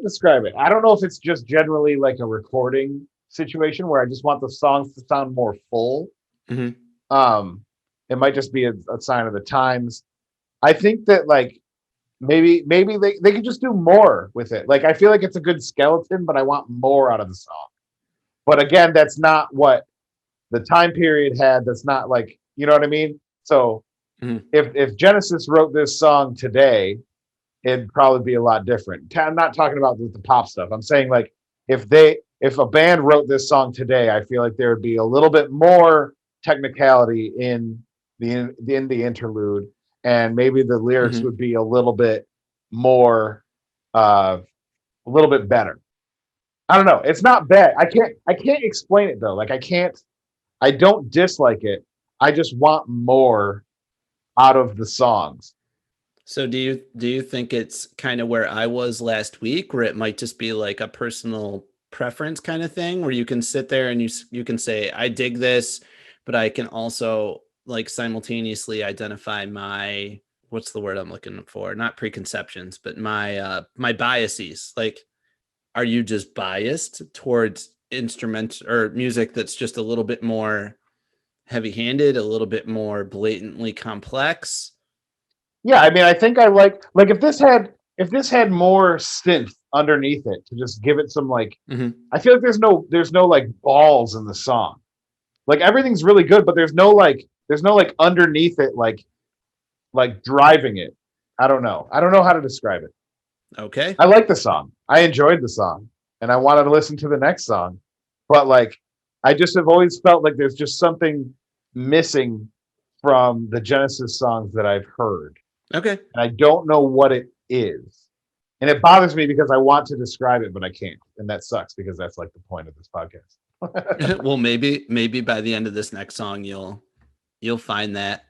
describe it. I don't know if it's just generally like a recording situation where I just want the songs to sound more full. Mm-hmm. It might just be a sign of the times. I think that like maybe they could just do more with it. Like, I feel like it's a good skeleton, but I want more out of the song. But again, that's not what the time period had. That's not like, you know what I mean? So if Genesis wrote this song today, it'd probably be a lot different. I'm not talking about the pop stuff. I'm saying like if a band wrote this song today, I feel like there would be a little bit more technicality in the interlude, and maybe the lyrics would be a little bit more a little bit better. I don't know. It's not bad. I can't explain it though. Like I don't dislike it. I just want more out of the songs. So do you think it's kind of where I was last week, where it might just be like a personal preference kind of thing, where you can sit there and you can say I dig this, but I can also like simultaneously identify my, what's the word I'm looking for? Not preconceptions, but my biases. Like, are you just biased towards instrument or music that's just a little bit more heavy-handed, a little bit more blatantly complex? Yeah, I mean, I think I like if this had more synth underneath it to just give it some like. Mhm. I feel like there's no like balls in the song. Like everything's really good, but there's no like underneath it like driving it. I don't know. I don't know how to describe it. Okay. I like the song. I enjoyed the song, and I wanted to listen to the next song, but like I just have always felt like there's just something missing from the Genesis songs that I've heard. Okay. And I don't know what it is. And it bothers me because I want to describe it, but I can't. And that sucks because that's like the point of this podcast. Well, maybe by the end of this next song you'll find that.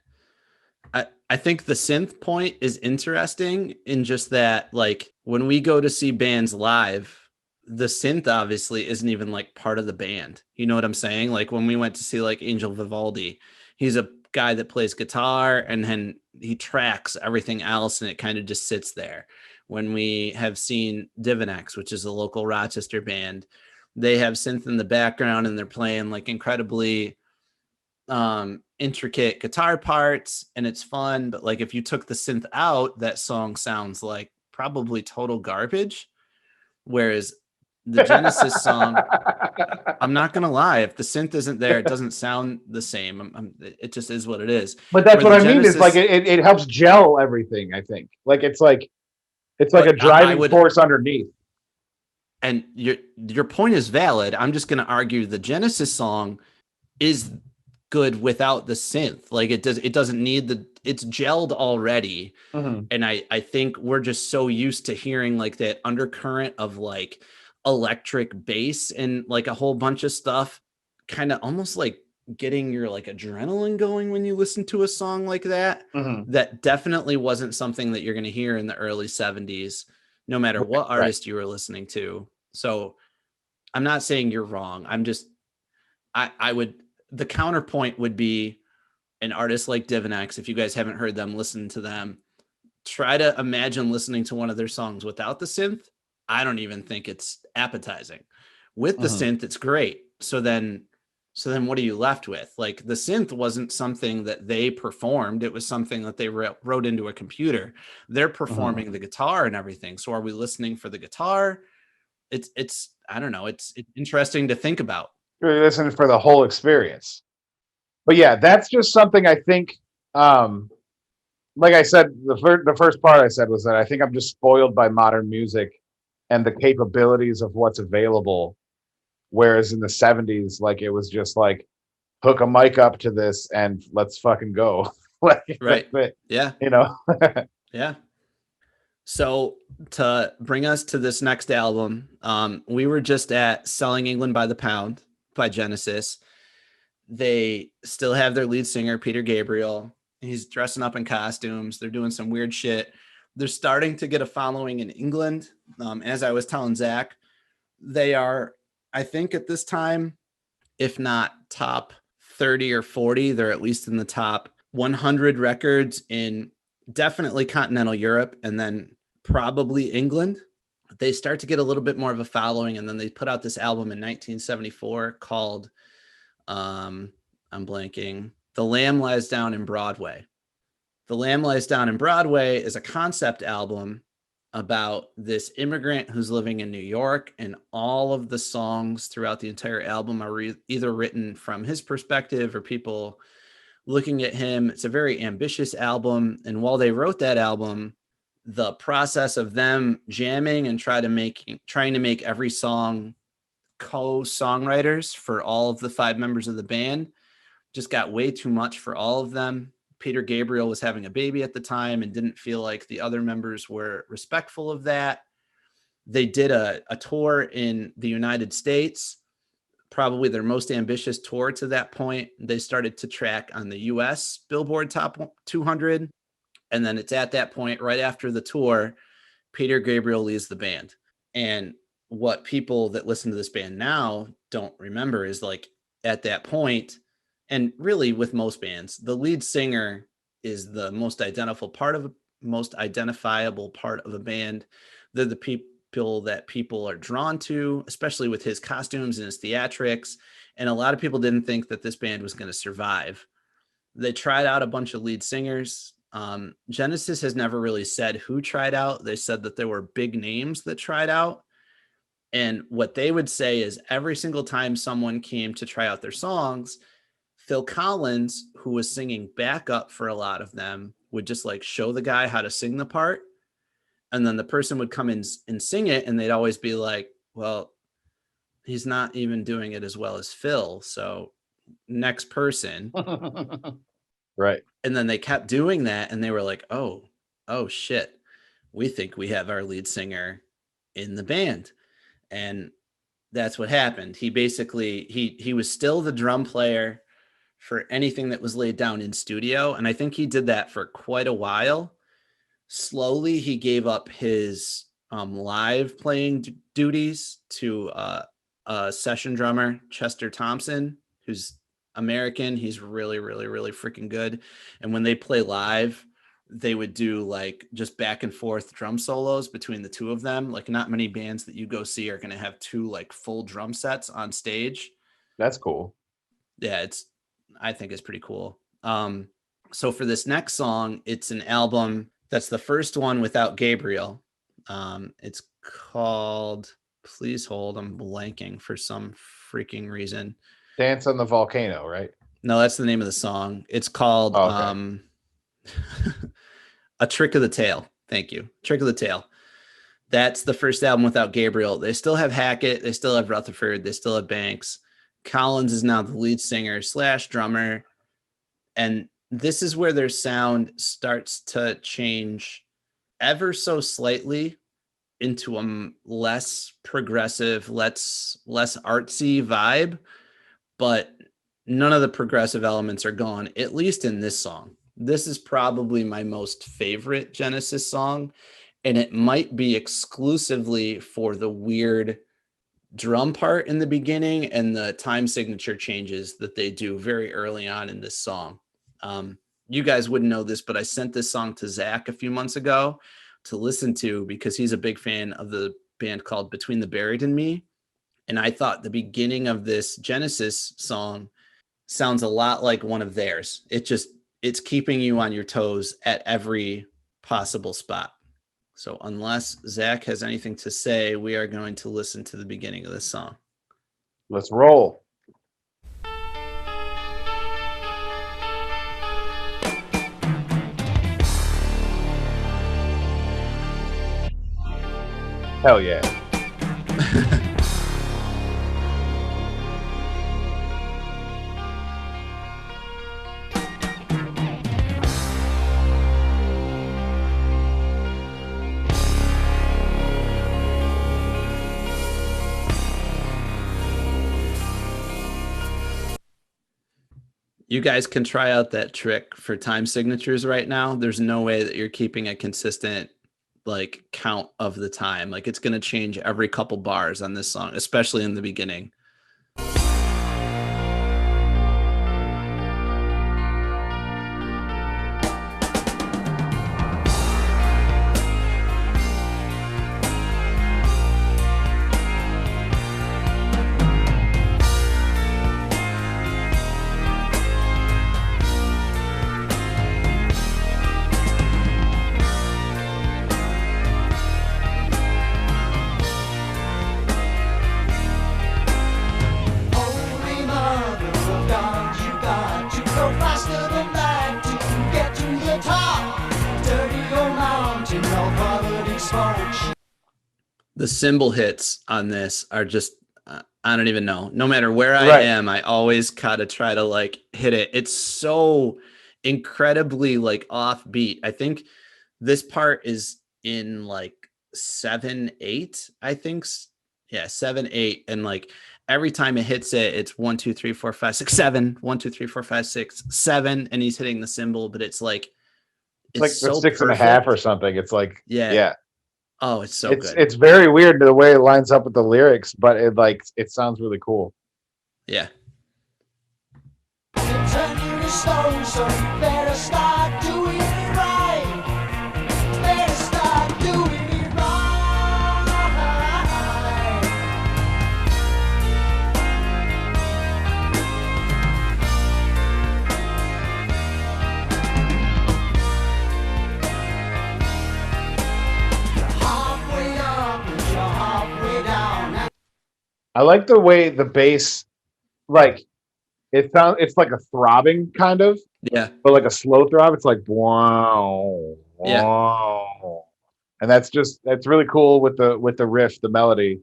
I think the synth point is interesting in just that, like, when we go to see bands live, the synth obviously isn't even like part of the band. You know what I'm saying? Like when we went to see like Angel Vivaldi, he's a guy that plays guitar and then he tracks everything else and it kind of just sits there. When we have seen Divinex, which is a local Rochester band, they have synth in the background and they're playing like incredibly intricate guitar parts and it's fun, but like if you took the synth out, that song sounds like probably total garbage. Whereas the Genesis song, I'm not gonna lie, if the synth isn't there, it doesn't sound the same. It just is what it is. But that's Where what the I mean. Is like it helps gel everything. I think like it's like a But driving force underneath. and your point is valid. I'm just gonna argue the Genesis song is good without the synth. Like it doesn't need it's gelled already. Mhm. And I think we're just so used to hearing like that undercurrent of like electric bass and like a whole bunch of stuff, kind of almost like getting your like adrenaline going when you listen to a song like that. Mhm. That definitely wasn't something that you're going to hear in the early 70s, no matter what Right. artist you were listening to. So I'm not saying you're wrong. I'm just, I would, the counterpoint would be an artist like Divinex. If you guys haven't heard them, listen to them. Try to imagine listening to one of their songs without the synth. I don't even think it's appetizing. With the Mhm. synth, it's great. So then what are you left with? Like the synth wasn't something that they performed. It was something that they wrote into a computer. They're performing the guitar and everything. So are we listening for the guitar? It's I don't know. It's interesting to think about. You're listening for the whole experience. But yeah, that's just something I think. Like I said, the first part I said was that I think I'm just spoiled by modern music and the capabilities of what's available. Whereas in the 70s, like it was just like hook a mic up to this and let's fucking go. Like, Right. that's it, Yeah. you know. Yeah. So to bring us to this next album, we were just at Selling England by the Pound by Genesis. They still have their lead singer, Peter Gabriel. He's dressing up in costumes. They're doing some weird shit. They're starting to get a following in England. As I was telling Zach, they are, I think at this time, if not top 30 or 40, they're at least in the top 100 records in definitely continental Europe and then probably England. They start to get a little bit more of a following, and then they put out this album in 1974 called I'm blanking. The Lamb Lies Down in Broadway. The Lamb Lies Down in Broadway is a concept album about this immigrant who's living in New York, and all of the songs throughout the entire album are either written from his perspective or people looking at him. It's a very ambitious album, and while they wrote that album, the process of them jamming and trying to make every song co-songwriters for all of the 5 members of the band just got way too much for all of them. Peter Gabriel was having a baby at the time and didn't feel like the other members were respectful of that. They did a tour in the United States, probably their most ambitious tour to that point. They started to track on the US Billboard Top 200. And then it's at that point, right after the tour, Peter Gabriel leaves the band. And what people that listen to this band now don't remember is like at that point, and really with most bands, the lead singer is the most identifiable part of a band. They're the people that people are drawn to, especially with his costumes and his theatrics. And a lot of people didn't think that this band was going to survive. They tried out a bunch of lead singers. Genesis has never really said who tried out. They said that there were big names that tried out. And what they would say is every single time someone came to try out their songs, Phil Collins, who was singing backup for a lot of them, would just like show the guy how to sing the part. And then the person would come in and sing it. And they'd always be like, well, he's not even doing it as well as Phil. So next person. Right. And then they kept doing that. And they were like, oh shit. We think we have our lead singer in the band. And that's what happened. He basically, he was still the drum player for anything that was laid down in studio. And I think he did that for quite a while. Slowly, he gave up his live playing duties to a session drummer, Chester Thompson, who's American. He's really, really, really freaking good. And when they play live, they would do like just back and forth drum solos between the two of them. Like not many bands that you go see are going to have two like full drum sets on stage. That's cool. Yeah, I think it's pretty cool. So for this next song, it's an album that's the first one without Gabriel. It's called, please hold, I'm blanking for some freaking reason. Dance on the Volcano, right? No, that's the name of the song. It's called A Trick of the Tail. Thank you. Trick of the Tail. That's the first album without Gabriel. They still have Hackett. They still have Rutherford. They still have Banks. Collins is now the lead singer / drummer. And this is where their sound starts to change ever so slightly into a less progressive, less artsy vibe. But none of the progressive elements are gone, at least in this song. This is probably my most favorite Genesis song, and it might be exclusively for the weird drum part in the beginning and the time signature changes that they do very early on in this song. You guys wouldn't know this, but I sent this song to Zach a few months ago to listen to because he's a big fan of the band called Between the Buried and Me. And I thought the beginning of this Genesis song sounds a lot like one of theirs. It's keeping you on your toes at every possible spot. So unless Zach has anything to say, we are going to listen to the beginning of this song. Let's roll. Hell yeah. You guys can try out that trick for time signatures right now. There's no way that you're keeping a consistent like count of the time. Like it's going to change every couple bars on this song, especially in the beginning. The cymbal hits on this are just, I don't even know. No matter where I am, I always gotta try to like hit it. It's so incredibly like offbeat. I think this part is in like 7/8, I think. Yeah, 7/8, and like every time it hits it, it's 1 2 3 4 5 6 7 1 2 3 4 5 6 7, and he's hitting the cymbal, but it's like It's like the so 6.5 perfect. or something. It's like, Yeah. yeah. Oh, it's so good. It's very weird the way it lines up with the lyrics, but it sounds really cool. Yeah. Turn you to stone, so you better start doing it right. Better start doing it right. You're halfway up and you're halfway down. I like the way the bass, like, it's like a throbbing kind of, Yeah. but like a slow throb. It's like wow, Yeah. wow, and that's really cool with the riff. The melody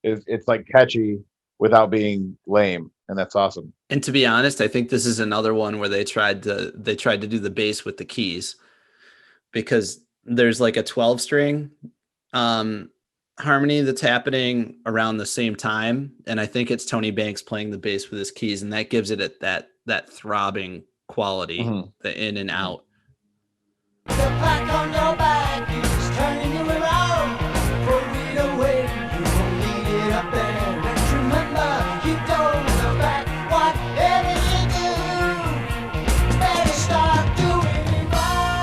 it's like catchy without being lame, and that's awesome. And to be honest, I think this is another one where they tried to do the bass with the keys, because there's like a 12 string harmony that's happening around the same time, and I think it's Tony Banks playing the bass with his keys, and that gives it that throbbing quality, the in and out. The pack on your back is turning you around. Throw it away, you won't need it up there. And remember, you don't look back. Whatever you do, better start doing it right.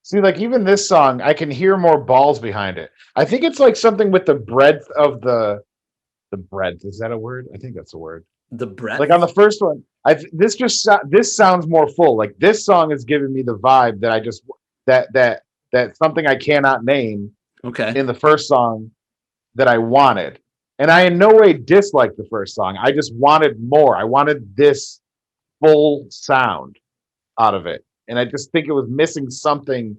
See, like even this song, I can hear more balls behind it. I think it's like something with the breadth of the breadth. Is that a word? I think that's a word. The breath. Like on the first one, this sounds more full. Like this song is giving me the vibe that I just that something I cannot name Okay. in the first song that I wanted. And I in no way disliked the first song. I just wanted more. I wanted this full sound out of it. And I just think it was missing something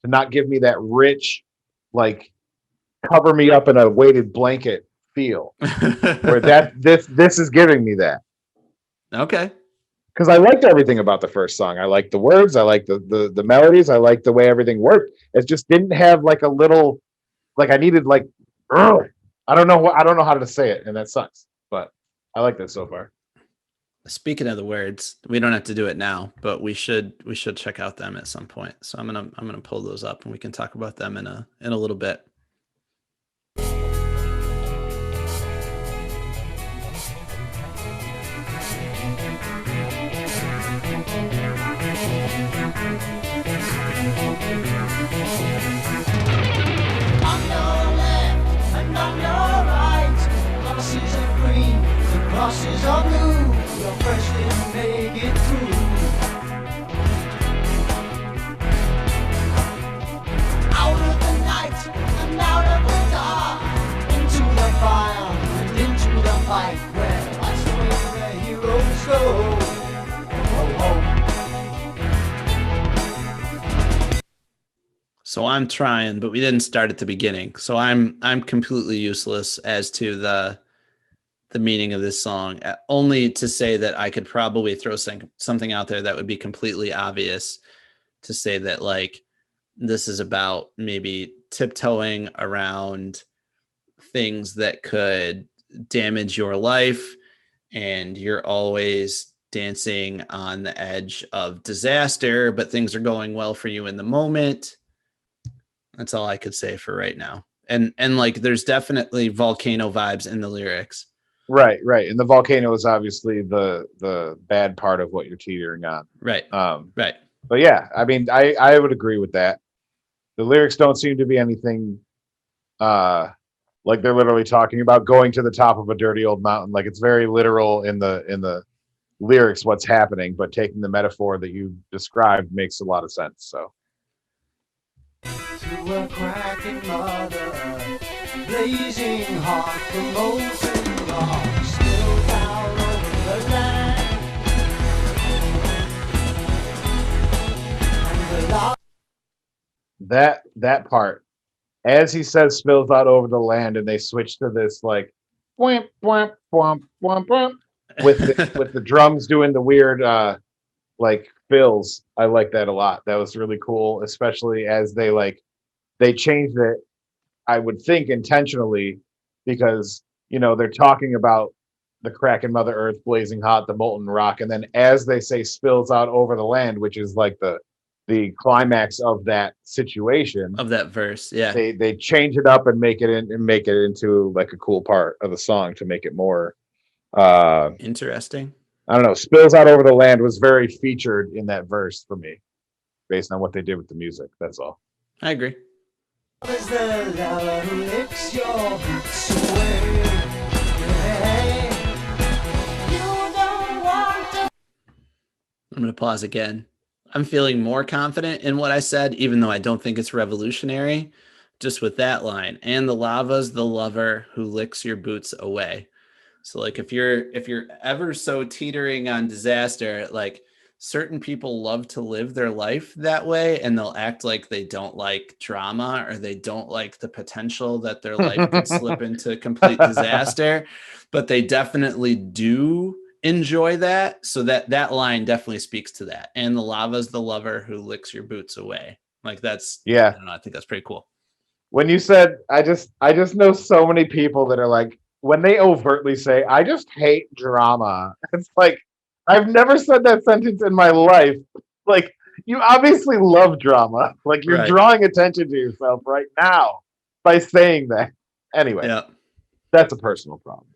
to not give me that rich, like cover me up in a weighted blanket feel. Where this is giving me that. Okay. Because I liked everything about the first song. I liked the words, I liked the melodies, I liked the way everything worked. It just didn't have like a little, like I needed like, I don't know how to say it, and that sucks. But I like that so far. Speaking of the words, we don't have to do it now, but we should check out them at some point. So I'm gonna pull those up, and we can talk about them in a little bit. On your left and on your right, crosses are green, the crosses are blue. Your first didn't make it through. Out of the night and out of the dark, into the fire and into the fight, where that's where the heroes go. Oh, oh. So I'm trying, but we didn't start at the beginning. So I'm completely useless as to the meaning of this song, only to say that I could probably throw something out there that would be completely obvious, to say that like this is about maybe tiptoeing around things that could damage your life, and you're always dancing on the edge of disaster, but things are going well for you in the moment. That's all I could say for right now. And like there's definitely volcano vibes in the lyrics. Right. And the volcano is obviously the bad part of what you're teetering on. Right. Right. But yeah, I mean, I would agree with that. The lyrics don't seem to be anything like they're literally talking about going to the top of a dirty old mountain. Like it's very literal in the lyrics what's happening, but taking the metaphor that you described makes a lot of sense. So To a cracking mother, blazing hot, the molten rock, still the land. And the lava That part, as he says, spills out over the land, and they switch to this like, whomp, whomp, whomp, whomp, whomp, with the drums doing the weird like fills. I like that a lot. That was really cool, especially as they changed it, I would think intentionally, because they're talking about the cracking Mother Earth, blazing hot, the molten rock, and then as they say spills out over the land, which is like the climax of that situation of that verse. Yeah. they change it up and make it into like a cool part of the song to make it more Interesting. I don't know. Spills out over the land was very featured in that verse for me, based on what they did with the music. That's all. I agree. is the lava who licks your boots away. Hey, you don't want to. I'm going to pause again. I'm feeling more confident in what I said, even though I don't think it's revolutionary, just with that line. And the lava's the lover who licks your boots away. So like if you're ever so teetering on disaster, like certain people love to live their life that way, and they'll act like they don't like drama or they don't like the potential that their life could slip into complete disaster, but they definitely do enjoy that. So that line definitely speaks to that. And the lava's the lover who licks your boots away. Like that's, Yeah. I don't know, I think that's pretty cool. When you said, I just know so many people that are like, when they overtly say, I just hate drama, it's like, I've never said that sentence in my life. Like, you obviously love drama. Like, you're Right. drawing attention to yourself right now by saying that. Anyway, Yeah. that's a personal problem.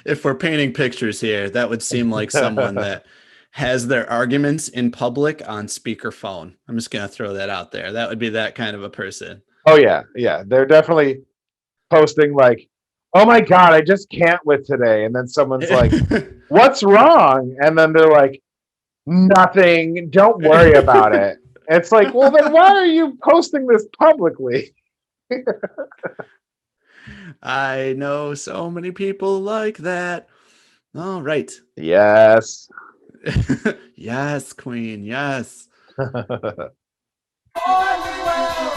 If we're painting pictures here, that would seem like someone that has their arguments in public on speakerphone. I'm just going to throw that out there. That would be that kind of a person. Oh, yeah. Yeah. They're definitely posting like, oh my God, I just can't with today. And then someone's like, what's wrong? And then they're like, nothing. Don't worry about it. It's like, well, then why are you posting this publicly? I know so many people like that. All right. Yes. Yes, Queen. Yes. All is well.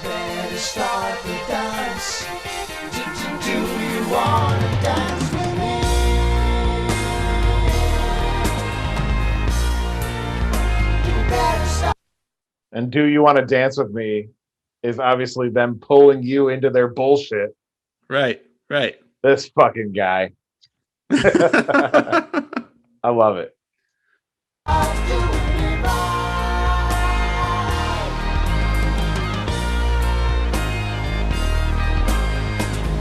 Better start the dance. Do you want to dance with me? You better start. And do you want to dance with me is obviously them pulling you into their bullshit. Right. Right. This fucking guy. I love it.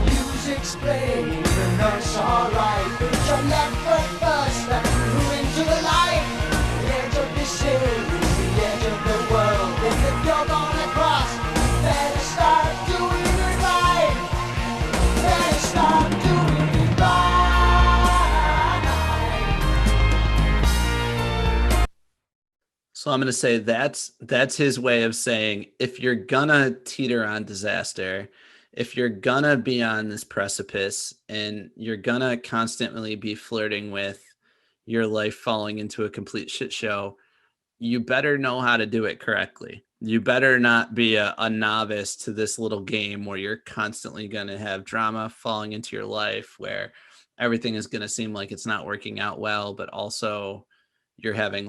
Music's playing and that's alright. It's your left foot first that grew into the light. The edge of this hill is the edge of the world. And if you're gonna cross, better start doing it right. Better start doing it right. So I'm going to say that's his way of saying, if you're gonna teeter on disaster, if you're gonna be on this precipice and you're gonna constantly be flirting with your life falling into a complete shit show, you better know how to do it correctly. You better not be a novice to this little game where you're constantly going to have drama falling into your life, where everything is going to seem like it's not working out well, but also you're having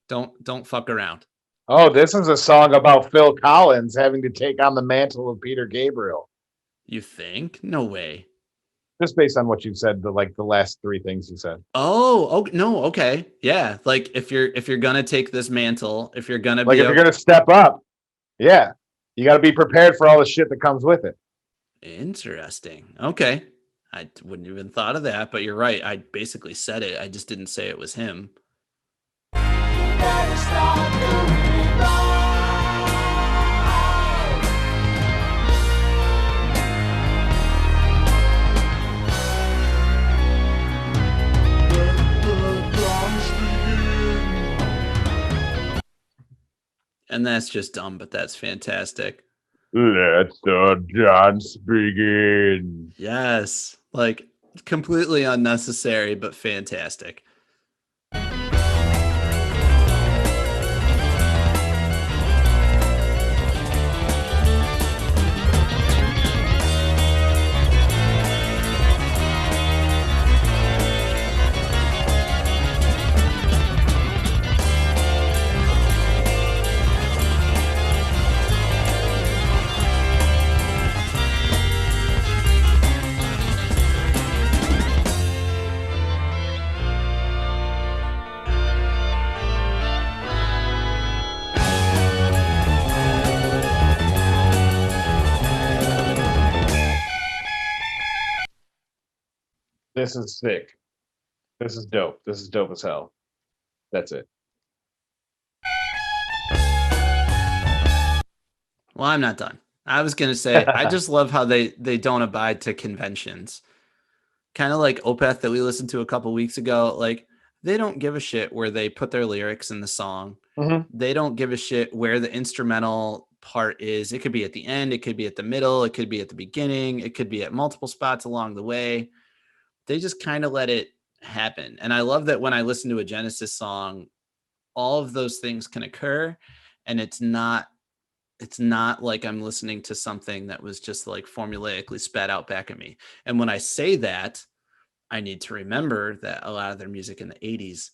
don't fuck around. Oh, this is a song about Phil Collins having to take on the mantle of Peter Gabriel. You think? No way. Just based on what you said, the last three things you said. Oh, no. Okay. Yeah. Like if you're going to take this mantle, if you're going to Like if you're going to step up, yeah, you got to be prepared for all the shit that comes with it. Interesting. Okay. I wouldn't even thought of that, but you're right. I basically said it. I just didn't say it was him. Better start doing it right. Let the drums begin. And that's just dumb, but that's fantastic. Let the dance begin. Yes, like completely unnecessary, but fantastic. This is sick. This is dope. This is dope as hell. That's it. Well, I'm not done. I was gonna say I just love how they don't abide to conventions. Kind of like Opeth that we listened to a couple weeks ago. Like they don't give a shit where they put their lyrics in the song. They don't give a shit where the instrumental part is. It could be at the end, it could be at the middle, it could be at the beginning, it could be at multiple spots along the way. They just kind of let it happen. And I love that when I listen to a Genesis song, all of those things can occur, and it's not like I'm listening to something that was just like formulaically spat out back at me. And when I say that, I need to remember that a lot of their music in the 80s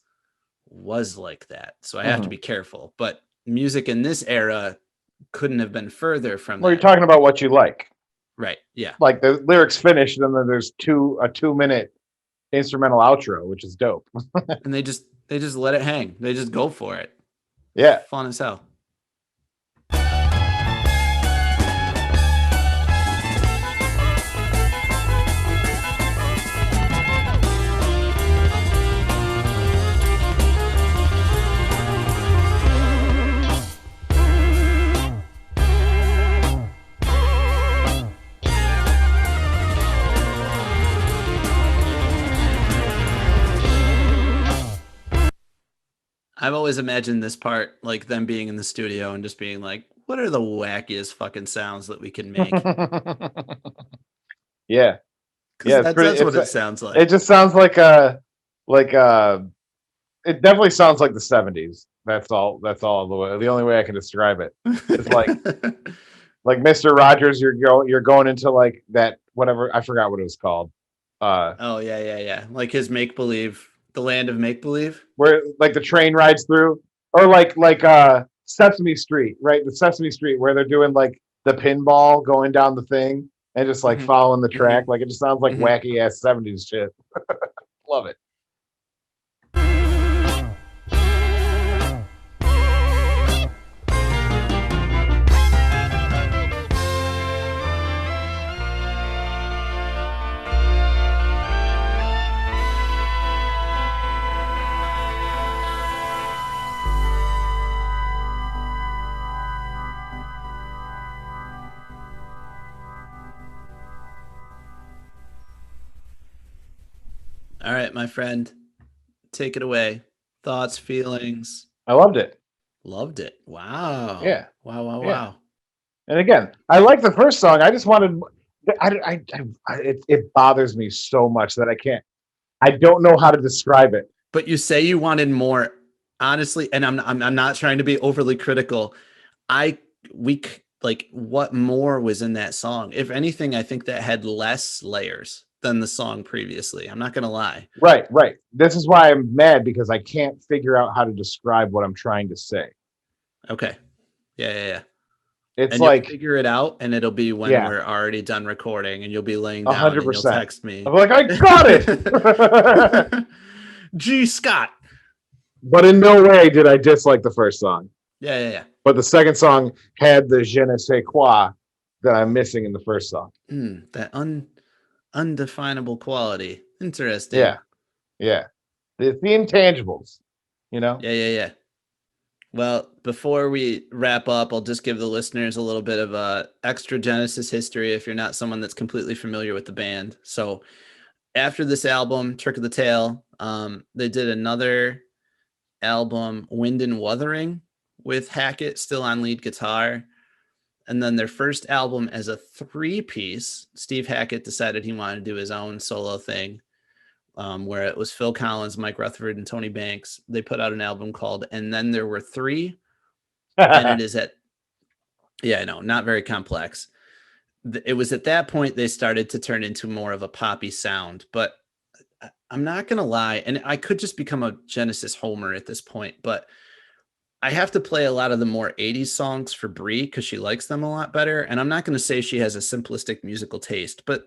was like that. So I have to be careful. But music in this era couldn't have been further from Well, that. you're talking about what you like. Right. Yeah. Like the lyrics finished, and then there's a 2-minute instrumental outro, which is dope. And they just let it hang. They just go for it. Yeah. Fun as hell. I've always imagined this part like them being in the studio and just being like, what are the wackiest fucking sounds that we can make? Yeah. Because that's what it sounds like. It just sounds like it definitely sounds like the 70s. That's all the only way I can describe it. It's like Mr. Rogers, you're going into like that, whatever, I forgot what it was called. Oh yeah. Like his make believe, the land of make believe, where like the train rides through, or like Sesame Street, right? The Sesame Street where they're doing like the pinball going down the thing and just like following the track. Like it just sounds like wacky ass 70s shit. Love it. All right, my friend, take it away. Thoughts, feelings. I loved it. Loved it. Wow. Yeah. Wow. And again, I like the first song. I just wanted. It bothers me so much that I don't know how to describe it. But you say you wanted more, honestly, and I'm not trying to be overly critical. What more was in that song? If anything, I think that had less layers than the song previously. I'm not going to lie. Right. This is why I'm mad, because I can't figure out how to describe what I'm trying to say. Okay. Yeah. It's and like you'll figure it out, and it'll be when we're already done recording, and you'll be laying down 100%. And you'll text me. I'm like, I got it. Gee, Scott. But in no way did I dislike the first song. Yeah. But the second song had the je ne sais quoi that I'm missing in the first song. That undefinable quality. Interesting. Yeah. The intangibles, you know? Yeah. Well, before we wrap up, I'll just give the listeners a little bit of extra Genesis history if you're not someone that's completely familiar with the band. So after this album, Trick of the Tail, they did another album, Wind and Wuthering, with Hackett still on lead guitar. And then their first album as a 3-piece, Steve Hackett decided he wanted to do his own solo thing, where it was Phil Collins, Mike Rutherford, and Tony Banks. They put out an album called And Then There Were Three. And it is I know, not very complex. It was at that point they started to turn into more of a poppy sound. But I'm not going to lie, and I could just become a Genesis homer at this point, but I have to play a lot of the more 80s songs for Brie because she likes them a lot better. And I'm not going to say she has a simplistic musical taste, but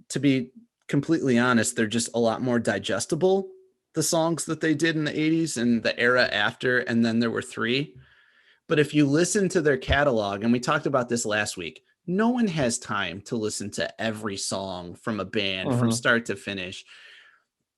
to be completely honest, they're just a lot more digestible, the songs that they did in the 80s and the era after. And then there were three. But if you listen to their catalog, and we talked about this last week, no one has time to listen to every song from a band from start to finish.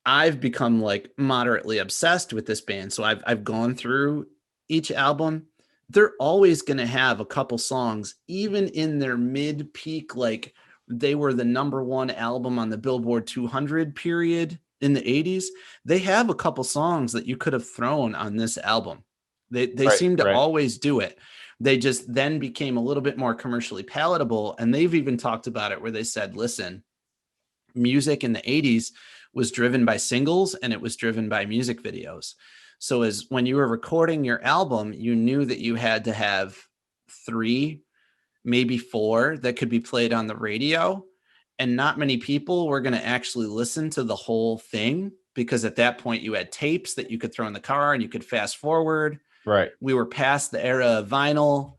I've become like moderately obsessed with this band. So I've gone through each album. They're always going to have a couple songs, even in their mid-peak, like they were the number one album on the Billboard 200 period in the 80s. They have a couple songs that you could have thrown on this album. They seem to always do it. They just then became a little bit more commercially palatable. And they've even talked about it where they said, listen, music in the 80s was driven by singles and it was driven by music videos. So as when you were recording your album, you knew that you had to have 3, maybe 4 that could be played on the radio. And not many people were going to actually listen to the whole thing because at that point you had tapes that you could throw in the car and you could fast forward. Right. We were past the era of vinyl.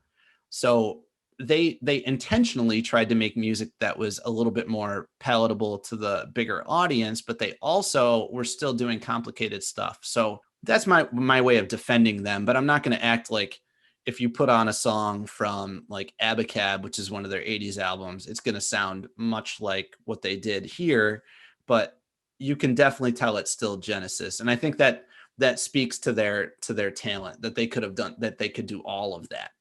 So they intentionally tried to make music that was a little bit more palatable to the bigger audience, but they also were still doing complicated stuff. So that's my way of defending them, but I'm not going to act like if you put on a song from like Abacab, which is one of their 80s albums, it's going to sound much like what they did here, but you can definitely tell it's still Genesis. And I think that speaks to their talent, that they could have done, that they could do all of that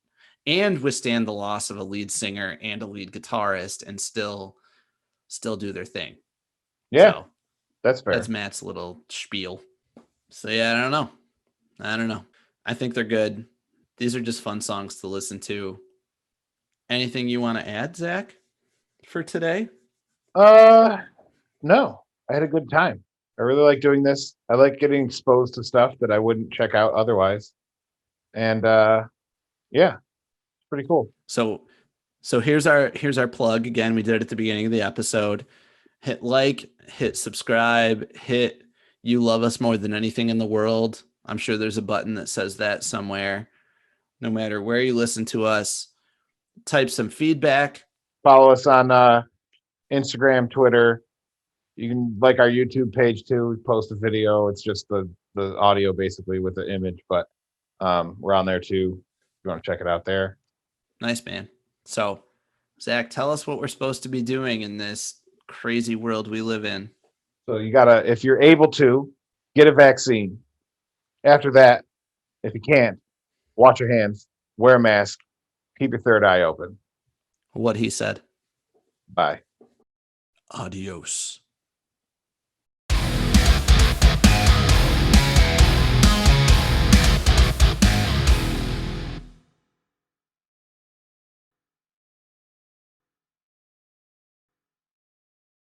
and withstand the loss of a lead singer and a lead guitarist and still do their thing. Yeah, so that's fair. That's Matt's little spiel. So yeah, I don't know. I think they're good. These are just fun songs to listen to. Anything you want to add, Zach, for today? No, I had a good time. I really like doing this. I like getting exposed to stuff that I wouldn't check out otherwise. And yeah, it's pretty cool. So here's our plug again. We did it at the beginning of the episode. Hit like, hit subscribe, hit you love us more than anything in the world. I'm sure there's a button that says that somewhere. No matter where you listen to us, type some feedback. Follow us on Instagram, Twitter. You can like our YouTube page too. We post a video. It's just the audio basically with the image, but we're on there too. If you want to check it out there. Nice, man. So, Zach, tell us what we're supposed to be doing in this crazy world we live in. So you gotta, if you're able to, get a vaccine. After that, if you can't, wash your hands, wear a mask, keep your third eye open. What he said. Bye. Adios.